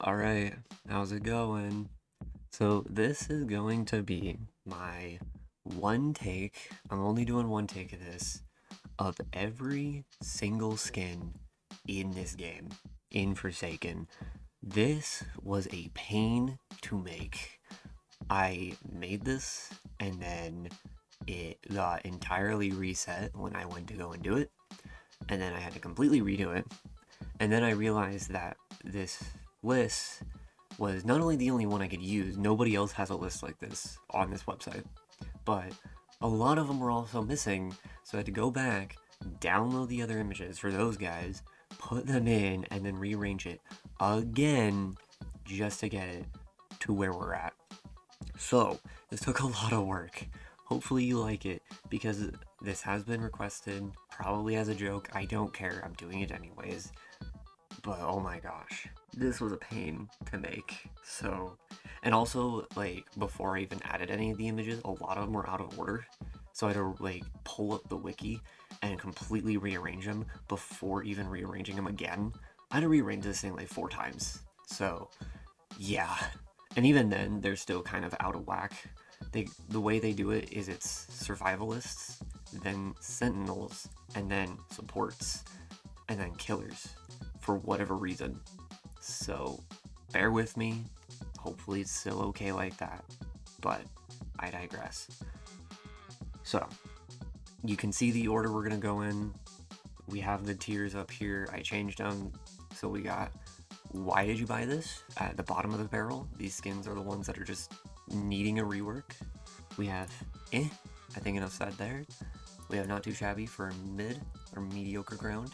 Alright, how's it going? So this is going to be my one take, I'm only doing one take of this, of every single skin in this game, in Forsaken. This was a pain to make. I made this and then it got entirely reset when I went to go and do it, and then I had to completely redo it, and then I realized that this list was not only the only one I could use, nobody else has a list like this on this website, but a lot of them were also missing, so I had to go back, download the other images for those guys, put them in, and then rearrange it again just to get it to where we're at. So, this took a lot of work. Hopefully you like it, because this has been requested, probably as a joke. I don't care, I'm doing it anyways. But oh my gosh, this was a pain to make. So, and also, like, before I even added any of the images, a lot of them were out of order. So I had to, like, pull up the wiki and completely rearrange them before even rearranging them again. I had to rearrange this thing like 4 times. So, yeah. And even then, they're still kind of out of whack. The way they do it is it's survivalists, then sentinels, and then supports, and then killers for whatever reason. So bear with me. Hopefully it's still okay like that. But I digress. So you can see the order we're gonna go in. We have the tiers up here. I changed them. So we got why did you buy this? At the bottom of the barrel, these skins are the ones that are just needing a rework. We have I think enough said there. We have not too shabby for mid or mediocre ground.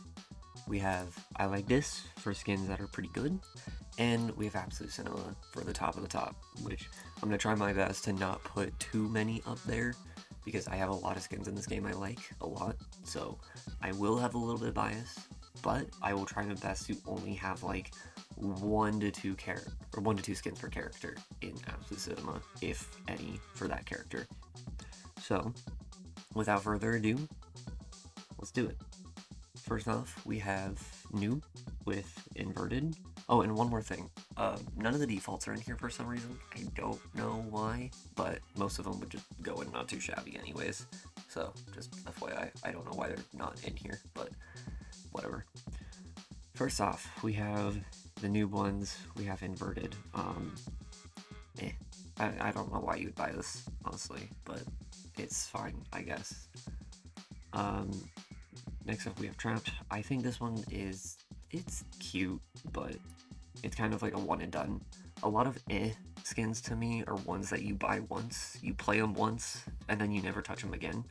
We have I like this for skins that are pretty good. And we have Absolute Cinema for the top of the top, which I'm going to try my best to not put too many up there, because I have a lot of skins in this game I like a lot, so I will have a little bit of bias, but I will try my best to only have like 1 to 2 skins per character in Absolute Cinema, if any, for that character. So, without further ado, let's do it. First off, we have Noob with Inverted. Oh, and one more thing. None of the defaults are in here for some reason. I don't know why, but most of them would just go in Not Too Shabby anyways. So, just FYI, I don't know why they're not in here, but whatever. First off, we have the Noob ones. We have Inverted. I don't know why you'd buy this, honestly, but it's fine, I guess. Um, Next up we have Trapped. I think this one it's cute, but it's kind of like a one and done. A lot of skins to me are ones that you buy once, you play them once, and then you never touch them again,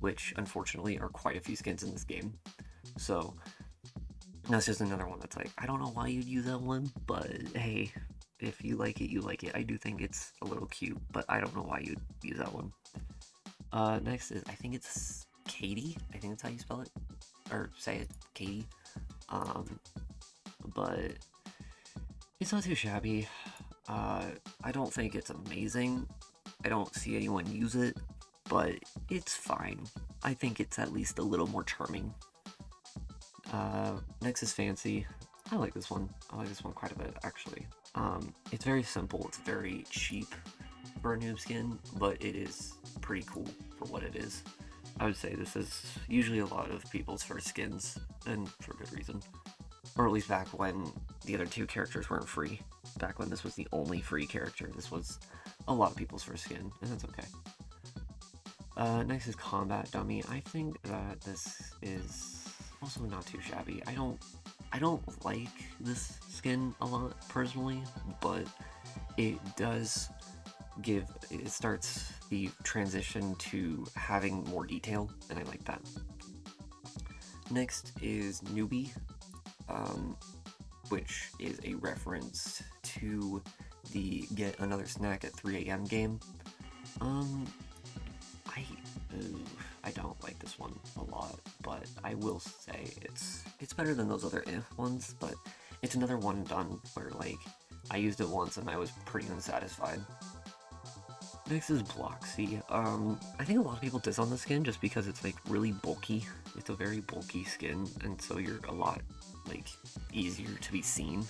which unfortunately are quite a few skins in this game. So that's just another one that's like, I don't know why you'd use that one, but hey, if you like it, you like it. I do think it's a little cute, but I don't know why you'd use that one. Next is, I think it's Katie. I think that's how you spell it. Or say it, Katie. But it's not too shabby. I don't think it's amazing. I don't see anyone use it, but it's fine. I think it's at least a little more charming. Next is Fancy. I like this one. I like this one quite a bit, actually. It's very simple. It's very cheap for a noob skin, but it is pretty cool for what it is. I would say this is usually a lot of people's first skins, and for good reason. Or at least back when the other two characters weren't free. Back when this was the only free character, this was a lot of people's first skin, and that's okay. Next is Combat Dummy. I think that this is also not too shabby. I don't like this skin a lot personally, but it does it starts the transition to having more detail, and I like that. Next is Newbie, which is a reference to the Get Another Snack at 3 a.m. game. I don't like this one a lot, but I will say it's better than those other ones, but it's another one and done where, like, I used it once and I was pretty unsatisfied. Next is Bloxy. I think a lot of people diss on the skin just because it's like really bulky. It's a very bulky skin, and so you're a lot like easier to be seen.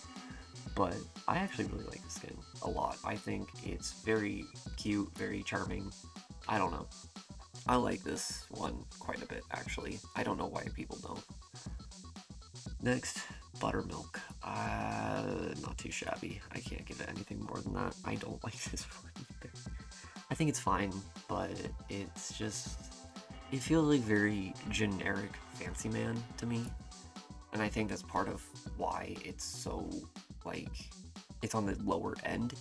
but I actually really like the skin a lot. I think it's very cute, very charming. I don't know. I like this one quite a bit, actually. I don't know why people don't. Next, buttermilk. Not too shabby. I can't give it anything more than that. I don't like this one either. I think it's fine, but it's just... It feels like very generic Fancy Man to me. And I think that's part of why it's so, like, it's on the lower end.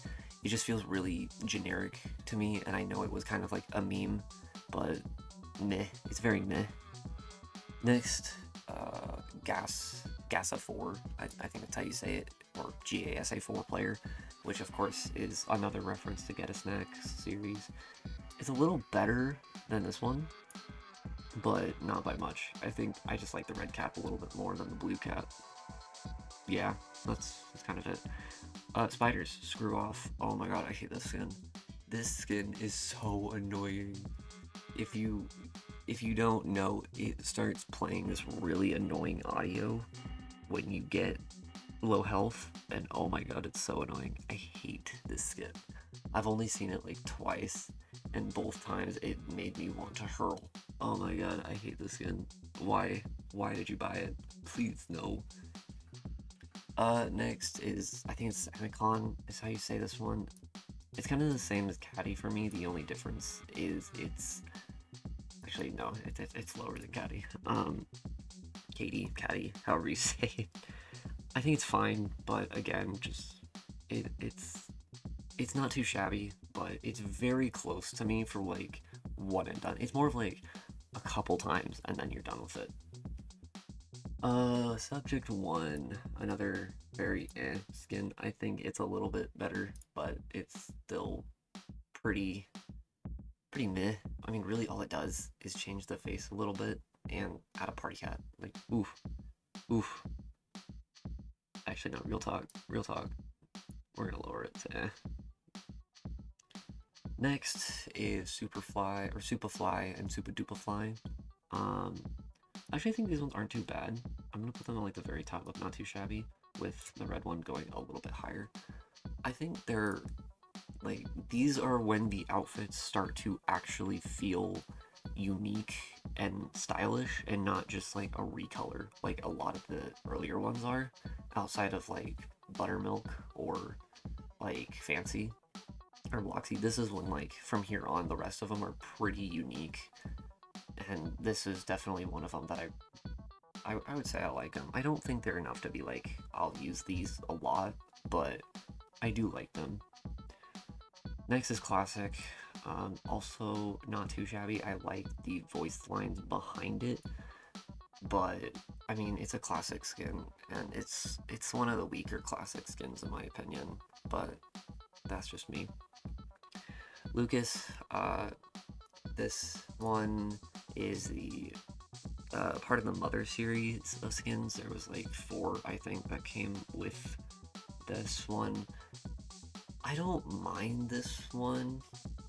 It just feels really generic to me, and I know it was kind of like a meme, but meh. It's very meh. Next, Gasa 4, I think that's how you say it, or GASA 4 player, which of course is another reference to Get a Snack series. It's a little better than this one, but not by much. I think I just like the red cap a little bit more than the blue cap. Yeah, that's kind of it. Spiders, screw off. Oh my god, I hate this skin. This skin is so annoying. If you don't know, it starts playing this really annoying audio when you get low health, and oh my god, it's so annoying. I hate this skin. I've only seen it like twice, and both times it made me want to hurl. Oh my god, I hate this skin. Why? Why did you buy it? Please, no. Next is, I think it's Amicon, is how you say this one. It's kind of the same as Caddy for me. The only difference is it's... Actually, no, it's lower than Caddy. Katie, Caddy, however you say it. I think it's fine, but again, just... It's not too shabby, but it's very close to me for, like, one and done. It's more of, like, a couple times, and then you're done with it. Subject 1, another very skin. I think it's a little bit better, but it's still pretty meh. I mean, really all it does is change the face a little bit and add a party hat. Like, oof, oof. Actually, no, real talk, real talk. We're gonna lower it to eh. Next is Superfly, or Superfly and Super Duper Fly. Actually, I think these ones aren't too bad. I'm gonna put them on like the very top, but not too shabby, with the red one going a little bit higher. I think they're like, these are when the outfits start to actually feel unique and stylish and not just like a recolor like a lot of the earlier ones are, outside of like Buttermilk or like Fancy or Bloxy. This is when, like, from here on, the rest of them are pretty unique, and this is definitely one of them that I would say I like them. I don't think they're enough to be like, I'll use these a lot, but I do like them. Next is Classic. Also not too shabby. I like the voice lines behind it, but I mean, it's a classic skin, and it's one of the weaker classic skins in my opinion, but that's just me. Lucas, this one is the part of the Mother series of skins. There was like 4, I think, that came with this one. I don't mind this one.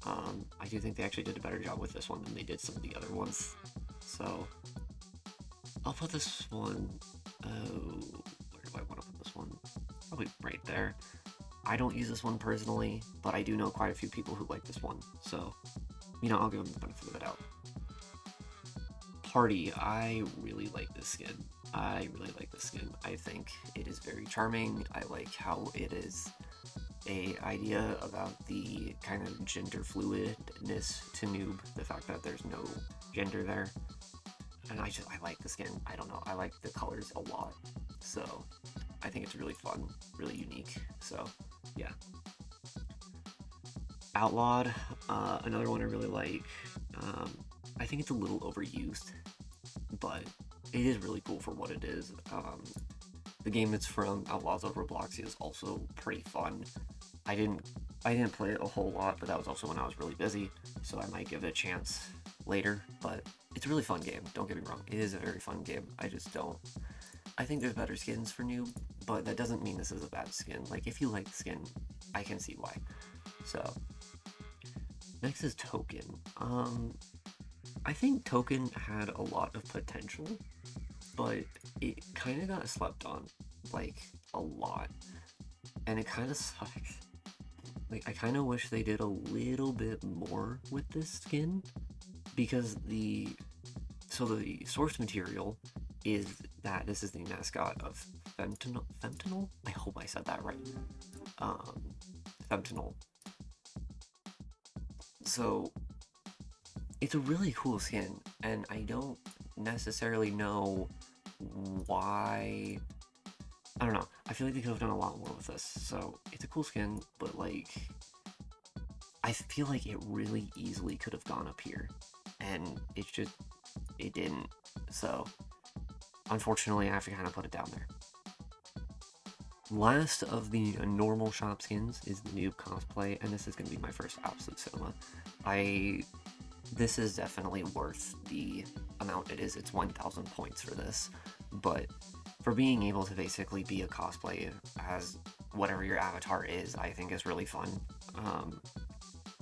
I do think they actually did a better job with this one than they did some of the other ones. So, I'll put this one, where do I want to put this one? Probably right there. I don't use this one personally, but I do know quite a few people who like this one, so, you know, I'll give them the benefit of the doubt. Party, I really like this skin. I really like this skin. I think it is very charming. I like how it is a idea about the kind of gender fluidness to Noob, the fact that there's no gender there. And I like the skin. I don't know, I like the colors a lot. So I think it's really fun, really unique. So yeah. Outlawed, another one I really like. I think it's a little overused, but it is really cool for what it is. The game it's from, Outlaws of Robloxia, is also pretty fun. I didn't play it a whole lot, but that was also when I was really busy, so I might give it a chance later. But it's a really fun game, don't get me wrong. It is a very fun game. I just don't... I think there's better skins for Noob, but that doesn't mean this is a bad skin. Like, if you like the skin, I can see why. So, next is Token. I think Token had a lot of potential, but it kind of got slept on, like, a lot. and it kind of sucks. Like, I kind of wish they did a little bit more with this skin, because the source material is that this is the mascot of Fentanyl? I hope I said that right. Um, Fentanyl. So it's a really cool skin, and I don't necessarily know why. I don't know. I feel like they could have done a lot more with this. So it's a cool skin, but like, I feel like it really easily could have gone up here, and it didn't. So unfortunately, I have to kind of put it down there. Last of the normal shop skins is the noob cosplay, and this is going to be my first absolute cinema. This is definitely worth the amount it is. It's 1,000 points for this, but for being able to basically be a cosplay as whatever your avatar is, I think is really fun.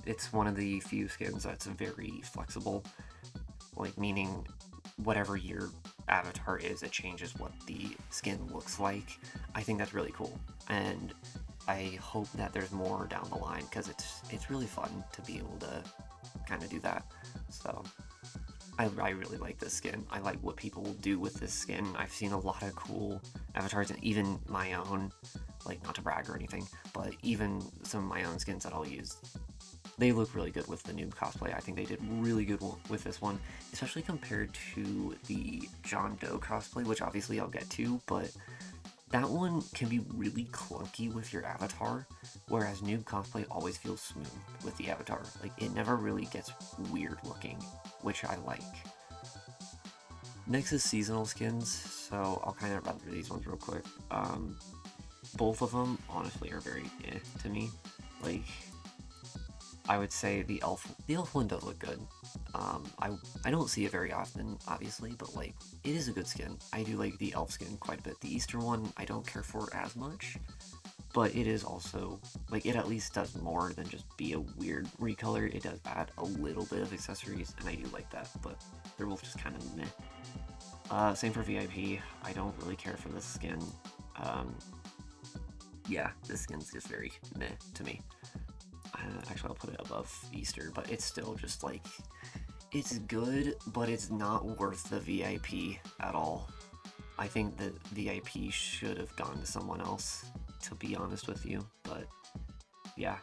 It's one of the few skins that's very flexible, like meaning whatever your avatar is, it changes what the skin looks like. I think that's really cool, and I hope that there's more down the line, because it's really fun to be able to kind of do that. So I really like this skin. I like what people will do with this skin. I've seen a lot of cool avatars, and even my own, like, not to brag or anything, but even some of my own skins that I'll use, they look really good with the noob cosplay. I think they did really good with this one, especially compared to the John Doe cosplay, which obviously I'll get to, but that one can be really clunky with your avatar, whereas noob cosplay always feels smooth with the avatar. Like, it never really gets weird looking, which I like. Next is seasonal skins, so I'll kind of run through these ones real quick. Both of them, honestly, are very to me. Like, I would say the elf one does look good. I don't see it very often, obviously, but like, it is a good skin. I do like the elf skin quite a bit. The Easter one I don't care for as much, but it is also, like, it at least does more than just be a weird recolor. It does add a little bit of accessories, and I do like that, but they're both just kind of meh. Same for VIP. I don't really care for this skin. Yeah, this skin's just very meh to me. Actually, I'll put it above Easter, but it's still just like, it's good, but it's not worth the VIP at all. I think that VIP should have gone to someone else, to be honest with you, but yeah.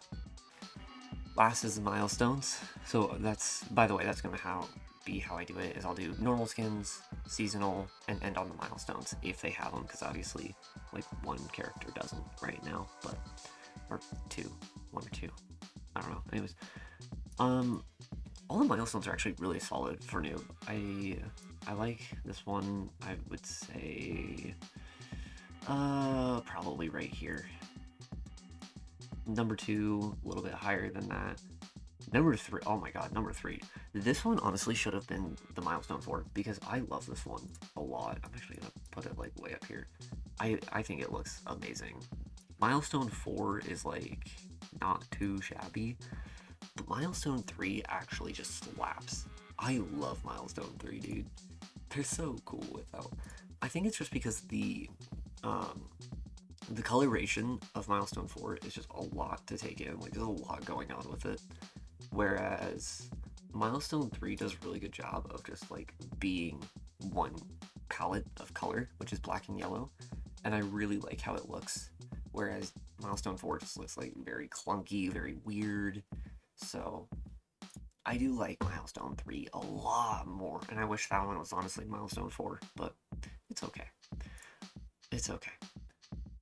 Last is the milestones. So that's, by the way, that's gonna be how I do it, is I'll do normal skins, seasonal, and end on the milestones if they have them, because obviously, like, one character doesn't right now, but, or two, one or two. I don't know. Anyways, all the milestones are actually really solid for noob. I like this one. I would say, probably right here. Number 2, a little bit higher than that. Number 3, oh my god, number 3. This one honestly should have been the milestone 4, because I love this one a lot. I'm actually gonna put it like way up here. I think it looks amazing. Milestone 4 is like not too shabby, but Milestone 3 actually just slaps. I love Milestone 3, dude. They're so cool without. I think it's just because the coloration of Milestone 4 is just a lot to take in. Like, there's a lot going on with it. Whereas Milestone 3 does a really good job of just like being one palette of color, which is black and yellow, and I really like how it looks. Whereas Milestone 4 just looks like very clunky, very weird. So I do like Milestone 3 a lot more, and I wish that one was honestly Milestone 4, but it's okay. It's okay.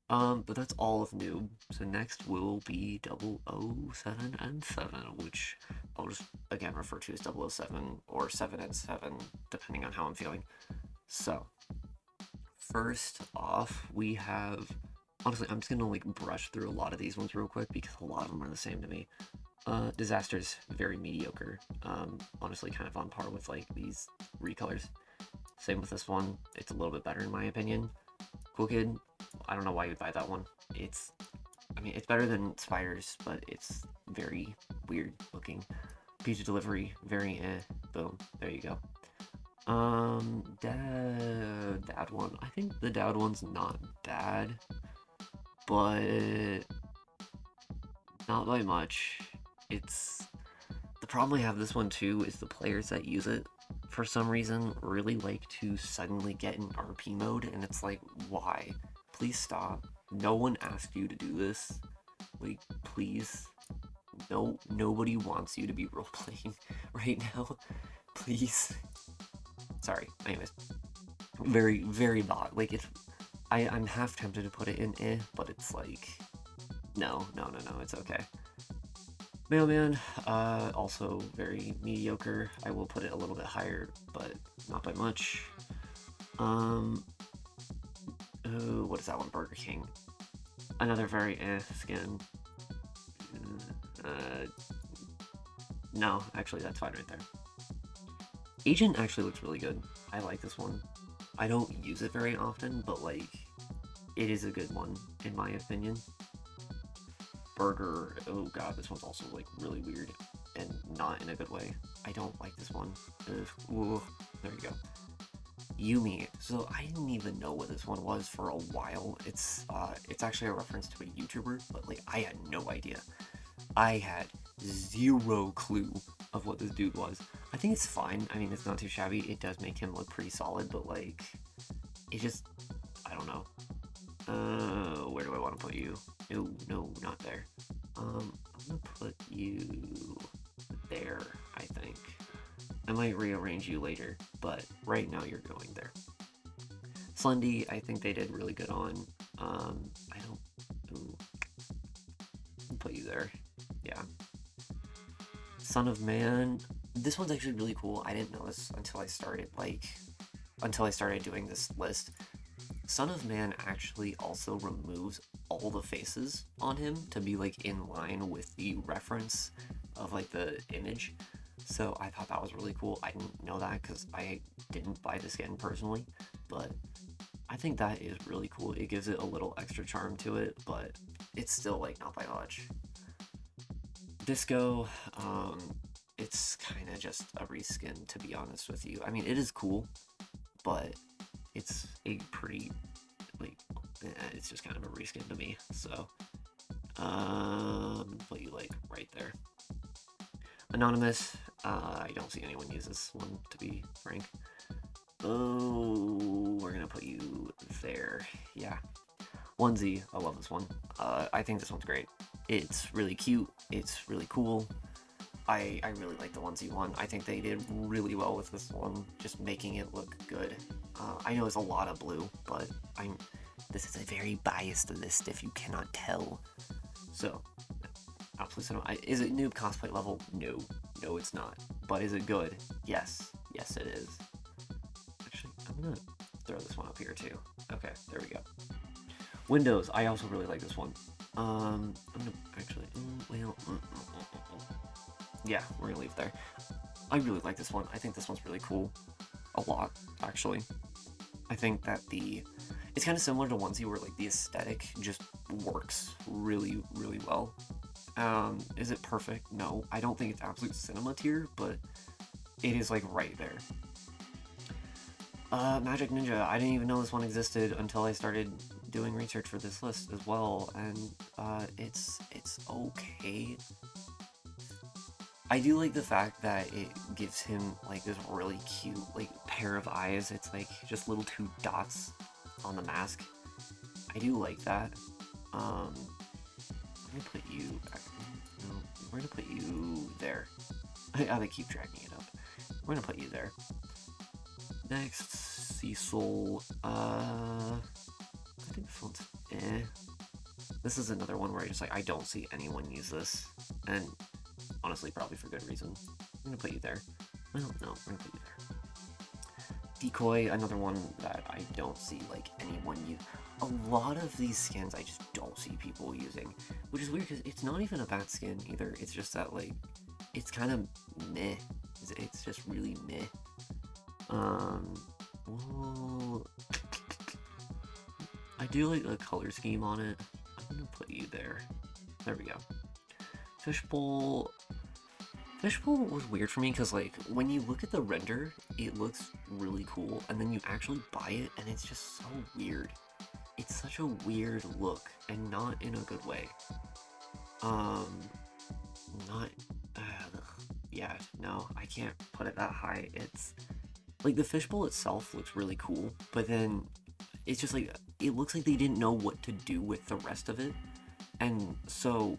But that's all of Noob. So next will be 007 and 7, which I'll just again refer to as 007 or 7 and 7, depending on how I'm feeling. So, first off, we have. Honestly, I'm just gonna like brush through a lot of these ones real quick because a lot of them are the same to me. Disaster's very mediocre. Honestly, kind of on par with like these recolors. Same with this one. It's a little bit better in my opinion. Cool Kid, I don't know why you'd buy that one. I mean, it's better than Spiders, but it's very weird looking. Pizza Delivery, very eh. Boom, there you go. Dad one. I think the Dad one's not bad, but Not by much. It's the problem I have with this one too is the players that use it for some reason really like to suddenly get in RP mode, and it's like, why? Please stop. No one asked you to do this. Like, please. No, nobody wants you to be roleplaying right now. Please. Sorry. Anyways, very, very not. Like, it's. I'm half tempted to put it in but it's like, no, no, no, no. It's okay. Mailman, also very mediocre. I will put it a little bit higher, but not by much. Oh, what is that one? Burger King. Another very skin. Uh, no, actually, that's fine right there. Agent actually looks really good. I like this one. I don't use it very often, but like, it is a good one, in my opinion. Burger, oh god, this one's also like really weird and not in a good way. I don't like this one. Ugh, there you go. Yumi. So I didn't even know what this one was for a while. It's actually a reference to a YouTuber, but like I had no idea. I had zero clue of what this dude was. I think it's fine. I mean, it's not too shabby. It does make him look pretty solid, but like, it just, I don't know. Where do I want to put you? No, no, not there. I'm gonna put you there, I think. I might rearrange you later, but right now you're going there. Slendy, I think they did really good on. I don't. Ooh, I'll put you there. Yeah. Son of Man. This one's actually really cool. I didn't know this until I started doing this list. Son of Man actually also removes all the faces on him to be like in line with the reference of like the image. So I thought that was really cool. I didn't know that because I didn't buy the skin personally, but I think that is really cool. It gives it a little extra charm to it, but it's still like not by much. Disco, it's kind of just a reskin to be honest with you. I mean, it is cool, but it's a pretty like it's just kind of a reskin to me. So put you like right there. Anonymous, I don't see anyone use this one to be frank. Oh, we're gonna put you there. Yeah. Onesie, I love this one. I think this one's great. It's really cute. It's really cool. I really like the onesie one. I think they did really well with this one, just making it look good. I know it's a lot of blue, but this is a very biased list if you cannot tell. So, absolutely. Is it noob cosplay level? No, no, it's not. But is it good? Yes, yes, it is. Actually, I'm gonna throw this one up here too. Okay, there we go. Windows, I also really like this one. I'm gonna actually, yeah, we're gonna leave there. I really like this one. I think this one's really cool. A lot, actually. I think that it's kind of similar to Onesie where like the aesthetic just works really, really well. Is it perfect? No, I don't think it's absolute cinema tier, but it is like right there. Magic Ninja, I didn't even know this one existed until I started doing research for this list as well, and it's okay. I do like the fact that it gives him like this really cute like pair of eyes. It's like just little two dots on the mask. I do like that. I'm gonna put you. No, we're gonna put you there. They keep dragging it up. We're gonna put you there. Next, Cecil. I think this one's This is another one where I don't see anyone use this, and honestly, probably for good reason. I'm gonna put you there. Well, no, we're gonna put you there. Decoy, another one that I don't see like anyone use. A lot of these skins I just don't see people using, which is weird because it's not even a bad skin either. It's just that like it's kind of meh. It's just really meh. Well, I do like the color scheme on it. I'm gonna put you there. There we go. Fishbowl. Fishbowl was weird for me because like when you look at the render, it looks really cool, and then you actually buy it, and it's just so weird. It's such a weird look, and not in a good way. Um, not, yeah, no, I can't put it that high. It's like the fishbowl itself looks really cool, but then it's just like it looks like they didn't know what to do with the rest of it, and so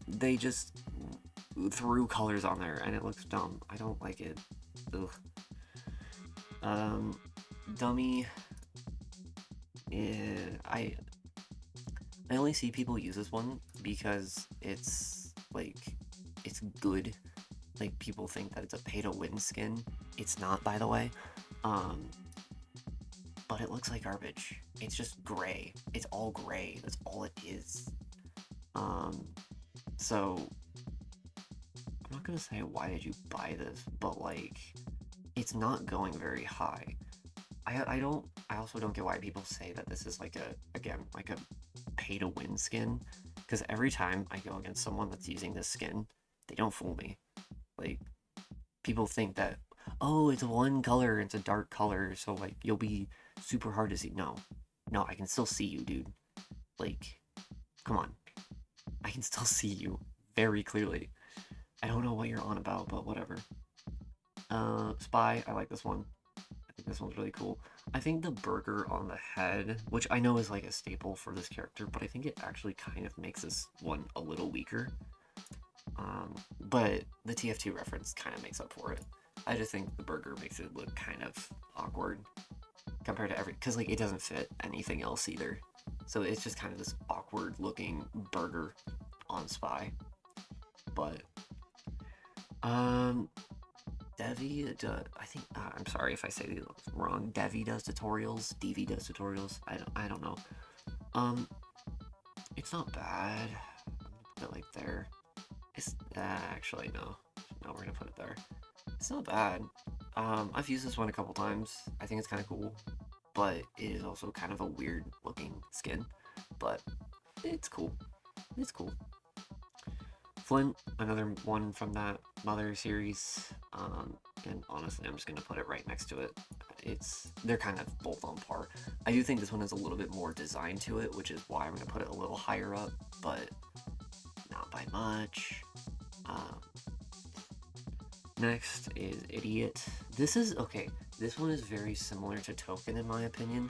they just threw colors on there, and it looks dumb. I don't like it. Ugh. Um, dummy. I only see people use this one because it's like it's good. Like people think that it's a pay to win skin. It's not, by the way. Um, but it looks like garbage. It's just gray. It's all gray. That's all it is. Um, so I'm not gonna say why did you buy this, but like it's not going very high. I also don't get why people say that this is like a pay to win skin, because every time I go against someone that's using this skin, they don't fool me. Like people think that, oh, it's one color, it's a dark color, so like you'll be super hard to see. No, no, I can still see you, dude. Like, come on, I can still see you very clearly. I don't know what you're on about, but whatever. Spy, I like this one. I think this one's really cool. I think the burger on the head, which I know is like a staple for this character, but I think it actually kind of makes this one a little weaker. But the TF2 reference kind of makes up for it. I just think the burger makes it look kind of awkward compared to because like it doesn't fit anything else either. So it's just kind of this awkward looking burger on Spy. But um, Devi, I think I'm sorry if I say it wrong. Devi does tutorials. Devi does tutorials. I don't know. Um, it's not bad. I'm gonna put it like there. It's actually no, no, we're gonna put it there. It's not bad. I've used this one a couple times. I think it's kind of cool, but it is also kind of a weird looking skin. But it's cool. It's cool. Flint, another one from that Mother series. And honestly, I'm just gonna put it right next to it. They're kind of both on par. I do think this one has a little bit more design to it, which is why I'm gonna put it a little higher up, but not by much. Um, Next is Idiot. This is okay. This one is very similar to Token in my opinion,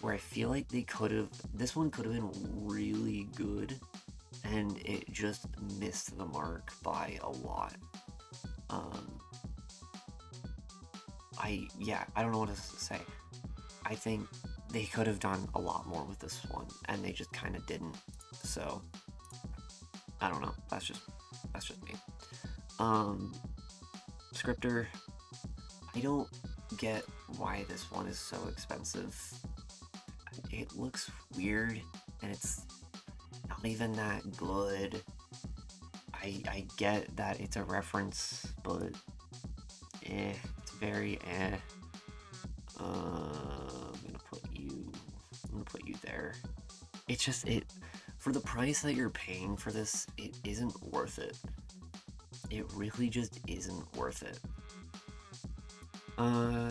where I feel like this one could have been really good, and it just missed the mark by a lot. Um, I don't know what to say. I think they could have done a lot more with this one, and they just kind of didn't. So I don't know. That's just me. Um, Scripter. I don't get why this one is so expensive. It looks weird, and it's not even that good. I get that it's a reference, but it's very eh. I'm gonna put you there. It's just it for the price that you're paying for this, it isn't worth it. It really just isn't worth it.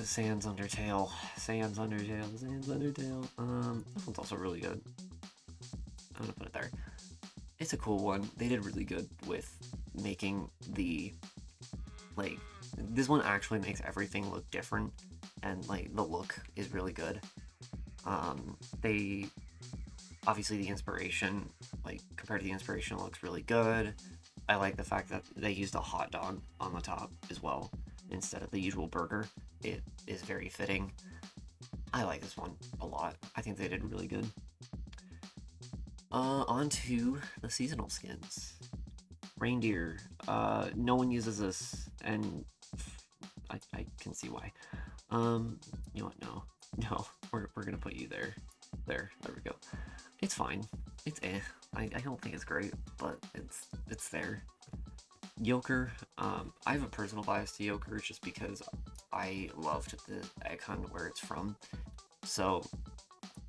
Sans Undertale. Sans Undertale. Sans Undertale. This one's also really good. I'm gonna put it there. It's a cool one. They did really good with making the like this one actually makes everything look different, and like the look is really good. They obviously the inspiration, like compared to the inspiration, looks really good. I like the fact that they used a hot dog on the top as well instead of the usual burger. It is very fitting. I like this one a lot. I think they did really good. On to the seasonal skins. Reindeer. No one uses this, and I can see why. You know what? No, no, we're gonna put you there. There we go. It's fine. It's eh. I don't think it's great, but it's there. Yoker. I have a personal bias to Yoker just because I loved the egg hunt where it's from. So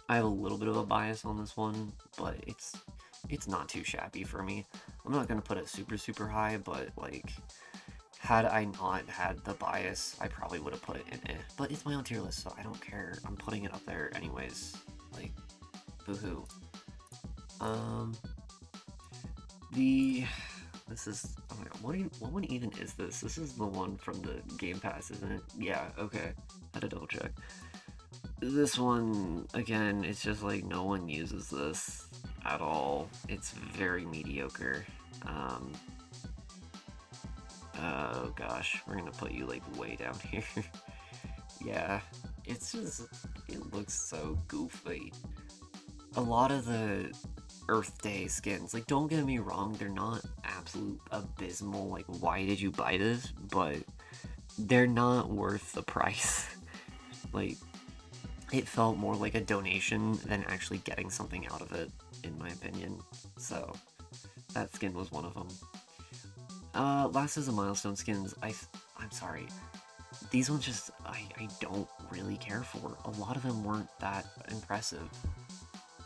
I have a little bit of a bias on this one, but it's not too shabby for me. I'm not gonna put it super high, but like had I not had the bias, I probably would have put it in eh. But it's my own tier list, so I don't care. I'm putting it up there anyways. Like, boohoo. Um, The this is oh my god, what one even is this? This is the one from the Game Pass, isn't it? Yeah, okay. Had to double check. This one again, it's just like no one uses this at all. It's very mediocre. Um oh gosh, we're gonna put you like way down here. Yeah, it's just it looks so goofy. A lot of the Earth Day skins, like don't get me wrong, they're not absolute abysmal, like why did you buy this? But they're not worth the price. Like it felt more like a donation than actually getting something out of it, in my opinion. So that skin was one of them. Last is the milestone skins. I'm sorry. These ones just I don't really care for. A lot of them weren't that impressive.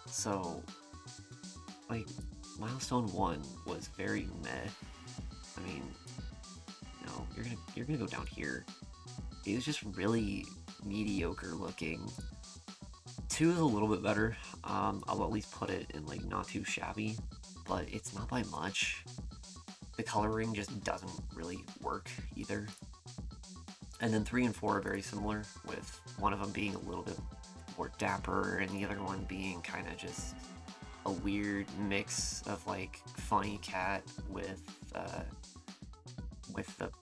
So like milestone 1 was very meh. I mean, no, you're gonna go down here. It was just really mediocre looking. 2 is a little bit better. I'll at least put it in like not too shabby, but it's not by much. The coloring just doesn't really work either. And then 3 and 4 are very similar, with one of them being a little bit more dapper and the other one being kind of just a weird mix of like funny cat with the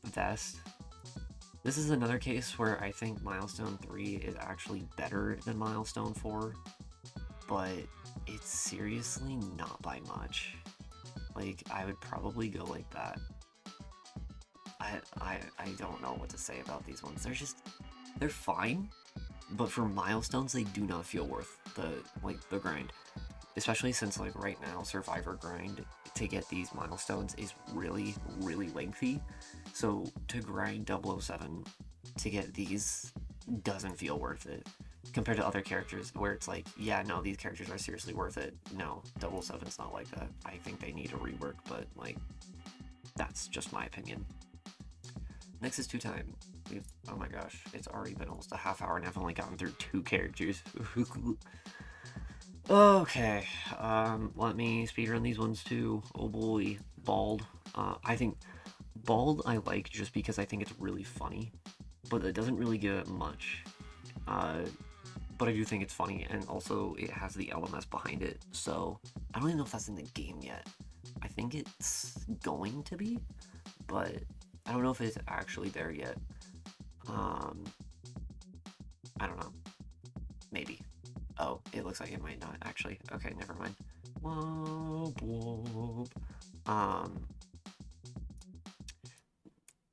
vest. This is another case where I think Milestone 3 is actually better than Milestone 4, but it's seriously not by much. Like, I would probably go like that. I don't know what to say about these ones. They're fine, but for milestones, they do not feel worth the grind. Especially since like right now, Survivor grind to get these milestones is really, really lengthy. So to grind 007 to get these doesn't feel worth it. Compared to other characters where it's like, yeah, no, these characters are seriously worth it. No, 007's not like that. I think they need a rework, but like, that's just my opinion. Next is 2-Time. Oh my gosh, it's already been almost a half hour and I've only gotten through 2 characters. Okay, let me speedrun these ones too. Oh boy, Bald. I think Bald I like just because I think it's really funny, but it doesn't really get much. But I do think it's funny, and also it has the LMS behind it, so I don't even know if that's in the game yet. I think it's going to be, but I don't know if it's actually there yet. I don't know. Maybe. Oh, it looks like it might not actually. Okay, never mind. Whoop, whoop.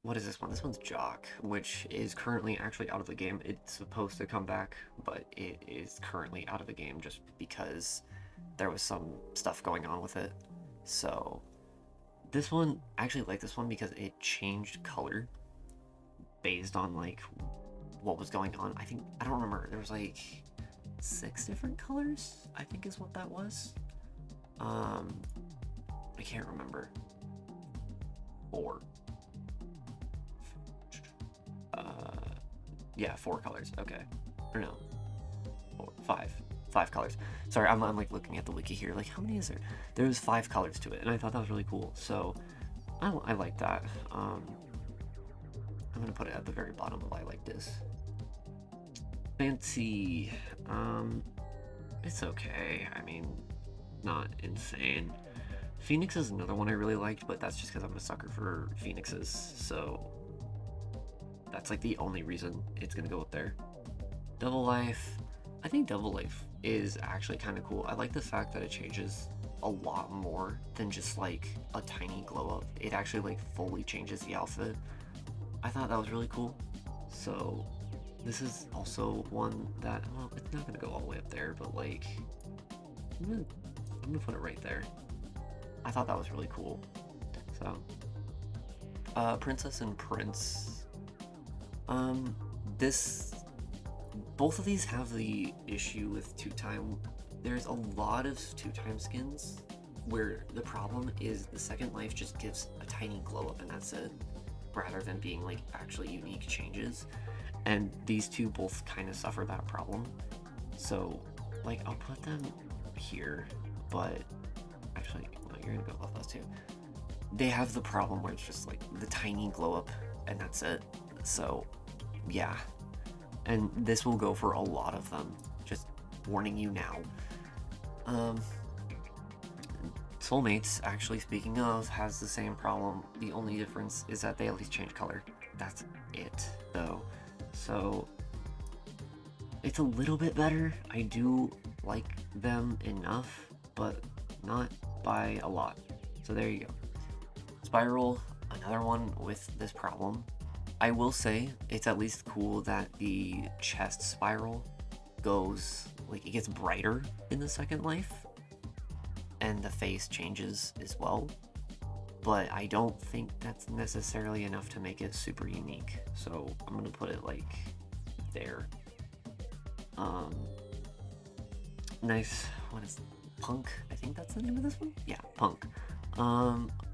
What is this one? This one's Jock, which is currently actually out of the game. It's supposed to come back, but it is currently out of the game just because there was some stuff going on with it. So this one, I actually like this one because it changed color based on like what was going on. I don't remember. There was like 6 different colors, I think is what that was. I can't remember. 4. Yeah, 4 colors. Okay. Or no. 4, 5. 5 colors. Sorry, I'm like looking at the wiki here. Like, how many is there? There was 5 colors to it, and I thought that was really cool. So, I like that. I'm gonna put it at the very bottom of I like this. Fancy. It's okay. I mean, not insane. Phoenix is another one I really liked, but that's just because I'm a sucker for Phoenixes, so that's like the only reason it's gonna go up there. Double Life. I think Double Life is actually kind of cool. I like the fact that it changes a lot more than just like a tiny glow up. It actually like fully changes the outfit. I thought that was really cool. So this is also one that, well, it's not gonna go all the way up there, but like I'm gonna put it right there. I thought that was really cool. So Princess and Prince. This, both of these have the issue with 2-Time. There's a lot of 2-Time skins where the problem is the second life just gives a tiny glow up and that's it, rather than being like actually unique changes. And these two both kind of suffer that problem. So like I'll put them here, but actually no, you're gonna go with those two. They have the problem where it's just like the tiny glow up and that's it. So yeah, and this will go for a lot of them, just warning you now. Soulmates, actually, speaking of, has the same problem. The only difference is that they at least change color. That's it, though. So it's a little bit better. I do like them enough, but not by a lot. So there you go. Spiral, another one with this problem. I will say it's at least cool that the chest spiral goes, like, it gets brighter in the second life, and the face changes as well. But I don't think that's necessarily enough to make it super unique. So I'm gonna put it like there. Nice. What is Punk? I think that's the name of this one. Yeah, Punk.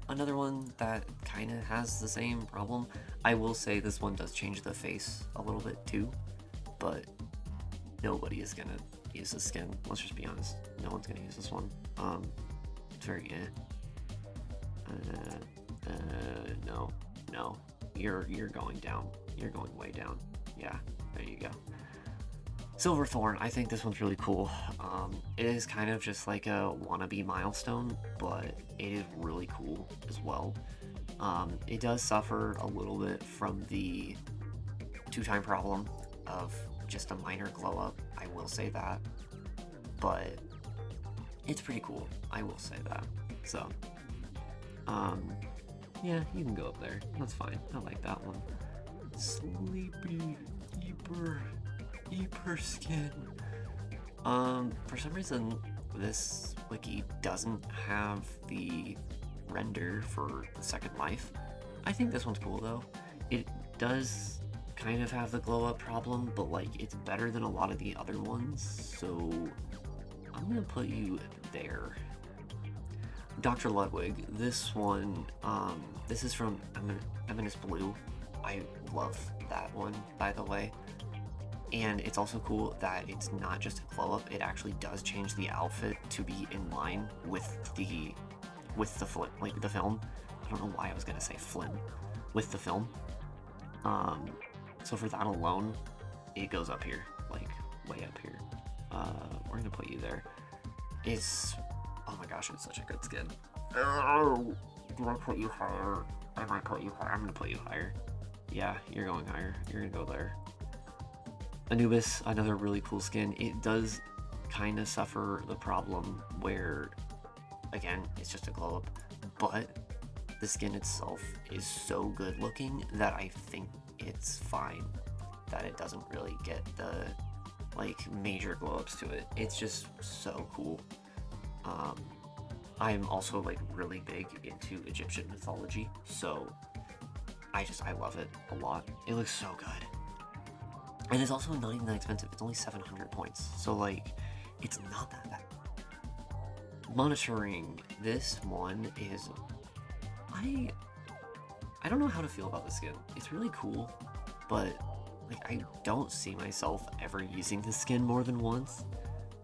Another one that kind of has the same problem. I will say this one does change the face a little bit too, but nobody is gonna use this skin. Let's just be honest. No one's gonna use this one. It's very no. You're going down. You're going way down. Yeah, there you go. Silverthorn, I think this one's really cool. It is kind of just like a wannabe milestone, but it is really cool as well. It does suffer a little bit from the two-time problem of just a minor glow up, I will say that. But it's pretty cool, I will say that. So, yeah, you can go up there. That's fine. I like that one. Sleepy Eeper skin. For some reason, this wiki doesn't have the render for the second life. I think this one's cool though. It does kind of have the glow up problem, but like it's better than a lot of the other ones, so I'm gonna put you there. Dr. Ludwig, this one, this is from Eminence Blue. I love that one, by the way. And it's also cool that it's not just a glow up, it actually does change the outfit to be in line with the film, like the film. I don't know why I was gonna say flim, with the film. So for that alone, it goes up here, like way up here. We're gonna put you there. Oh my gosh, it's such a good skin. Oh, do I put you higher? I might put you higher. I'm gonna put you higher. Yeah, you're going higher. You're gonna go there. Anubis, another really cool skin. It does kind of suffer the problem where, again, it's just a glow up, but the skin itself is so good looking that I think it's fine that it doesn't really get the like major glow ups to it. It's just so cool. I'm also like really big into Egyptian mythology, so I love it a lot. It looks so good. And it's also not even that expensive. It's only 700 points. So, like, it's not that bad. Monitoring. This one is... I don't know how to feel about this skin. It's really cool, but, like, I don't see myself ever using this skin more than once.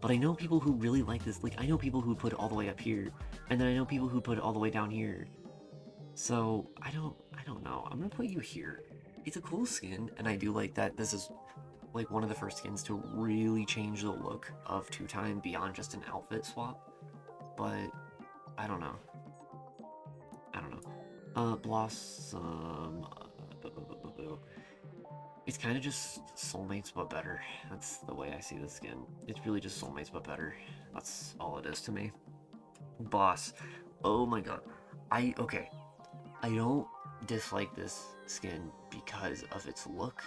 But I know people who really like this. Like, I know people who put it all the way up here, and then I know people who put it all the way down here. So, I don't know. I'm gonna put you here. It's a cool skin, and I do like that this is like one of the first skins to really change the look of two-time beyond just an outfit swap. But I don't know. Blossom. It's kind of just Soulmates but better. That's the way I see the skin. It's really just Soulmates but better. That's all it is to me. Boss. Oh my god. Okay. I don't dislike this skin because of its look.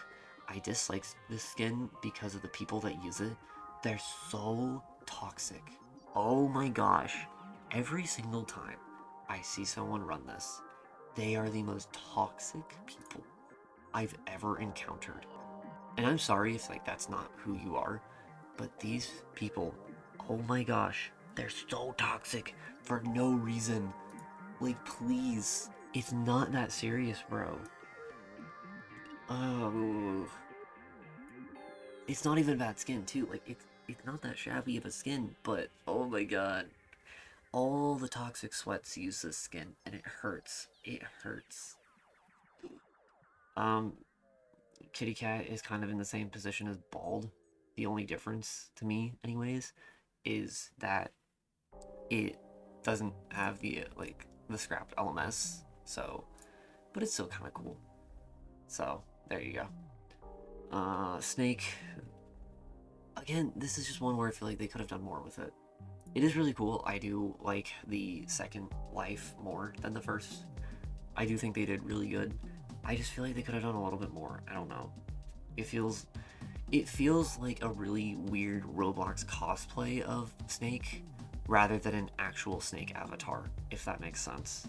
I dislike this skin because of the people that use it. They're so toxic. Oh my gosh. Every single time I see someone run this, they are the most toxic people I've ever encountered. And I'm sorry if like that's not who you are, but these people, oh my gosh, they're so toxic for no reason. Like, please, it's not that serious, bro. Oh, it's not even bad skin too. Like it's not that shabby of a skin, but oh my god, all the toxic sweats use this skin, and it hurts. It hurts. Um, Kitty Cat is kind of in the same position as Bald. The only difference, to me, anyways, is that it doesn't have the scrapped LMS. So, but it's still kind of cool. So there you go. Snake. Again, this is just one where I feel like they could have done more with it. It is really cool. I do like the second life more than the first. I do think they did really good. I just feel like they could have done a little bit more. I don't know. It feels like a really weird Roblox cosplay of Snake rather than an actual Snake avatar, if that makes sense.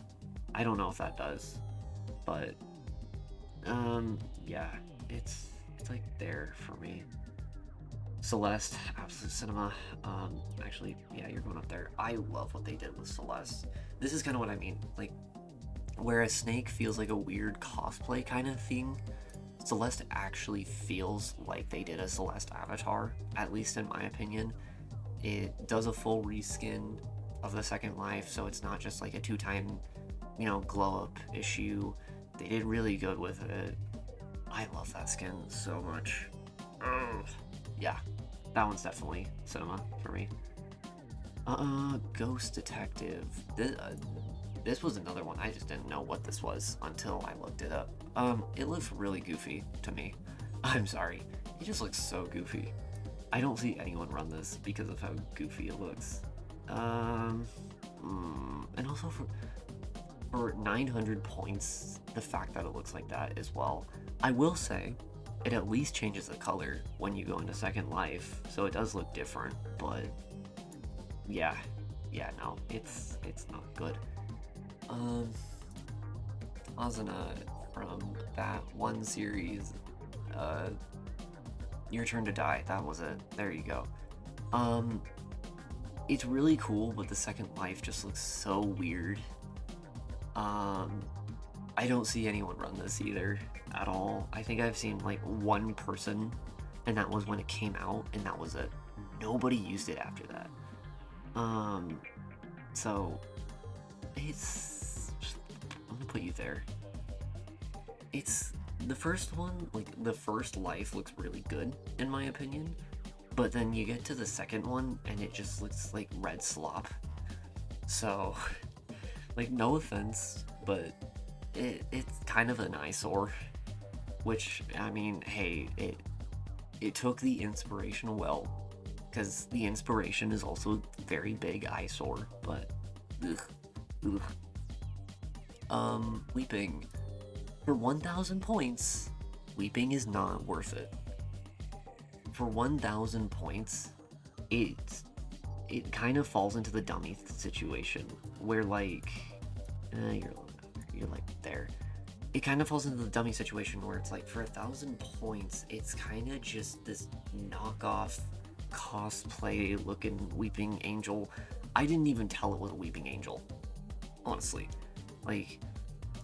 I don't know if that does, but yeah, it's like there for me. Celeste, Absolute Cinema. Actually, yeah, you're going up there. I love what they did with Celeste. This is kind of what I mean. Like, whereas Snake feels like a weird cosplay kind of thing, Celeste actually feels like they did a Celeste avatar, at least in my opinion. It does a full reskin of the Second Life, so it's not just like a two-time, glow up issue. They did really good with it. I love that skin so much. Ugh. Yeah, that one's definitely cinema for me. Ghost Detective. This was another one. I just didn't know what this was until I looked it up. It looks really goofy to me. I'm sorry. It just looks so goofy. I don't see anyone run this because of how goofy it looks. And also for 900 points, the fact that it looks like that as well. I will say, it at least changes the color when you go into Second Life, so it does look different, but yeah, no, it's not good. Asuna from that one series, Your Turn to Die, that was it, there you go. It's really cool, but the Second Life just looks so weird. I don't see anyone run this either at all. I think I've seen like one person, and that was when it came out, and that was it. Nobody used it after that. So I'm gonna put you there. It's the first one, like the first life looks really good in my opinion, but then you get to the second one and it just looks like red slop. So, like, no offense, but it's kind of an eyesore, which, I mean, hey, it took the inspiration well, because the inspiration is also a very big eyesore, but ugh. Weeping. For 1,000 points, Weeping is not worth it. For 1,000 points, it kind of falls into the dummy situation, where like, you're like there. It kind of falls into the dummy situation where it's like for 1,000 points, it's kind of just this knockoff cosplay looking Weeping Angel. I didn't even tell it was a Weeping Angel, honestly. Like,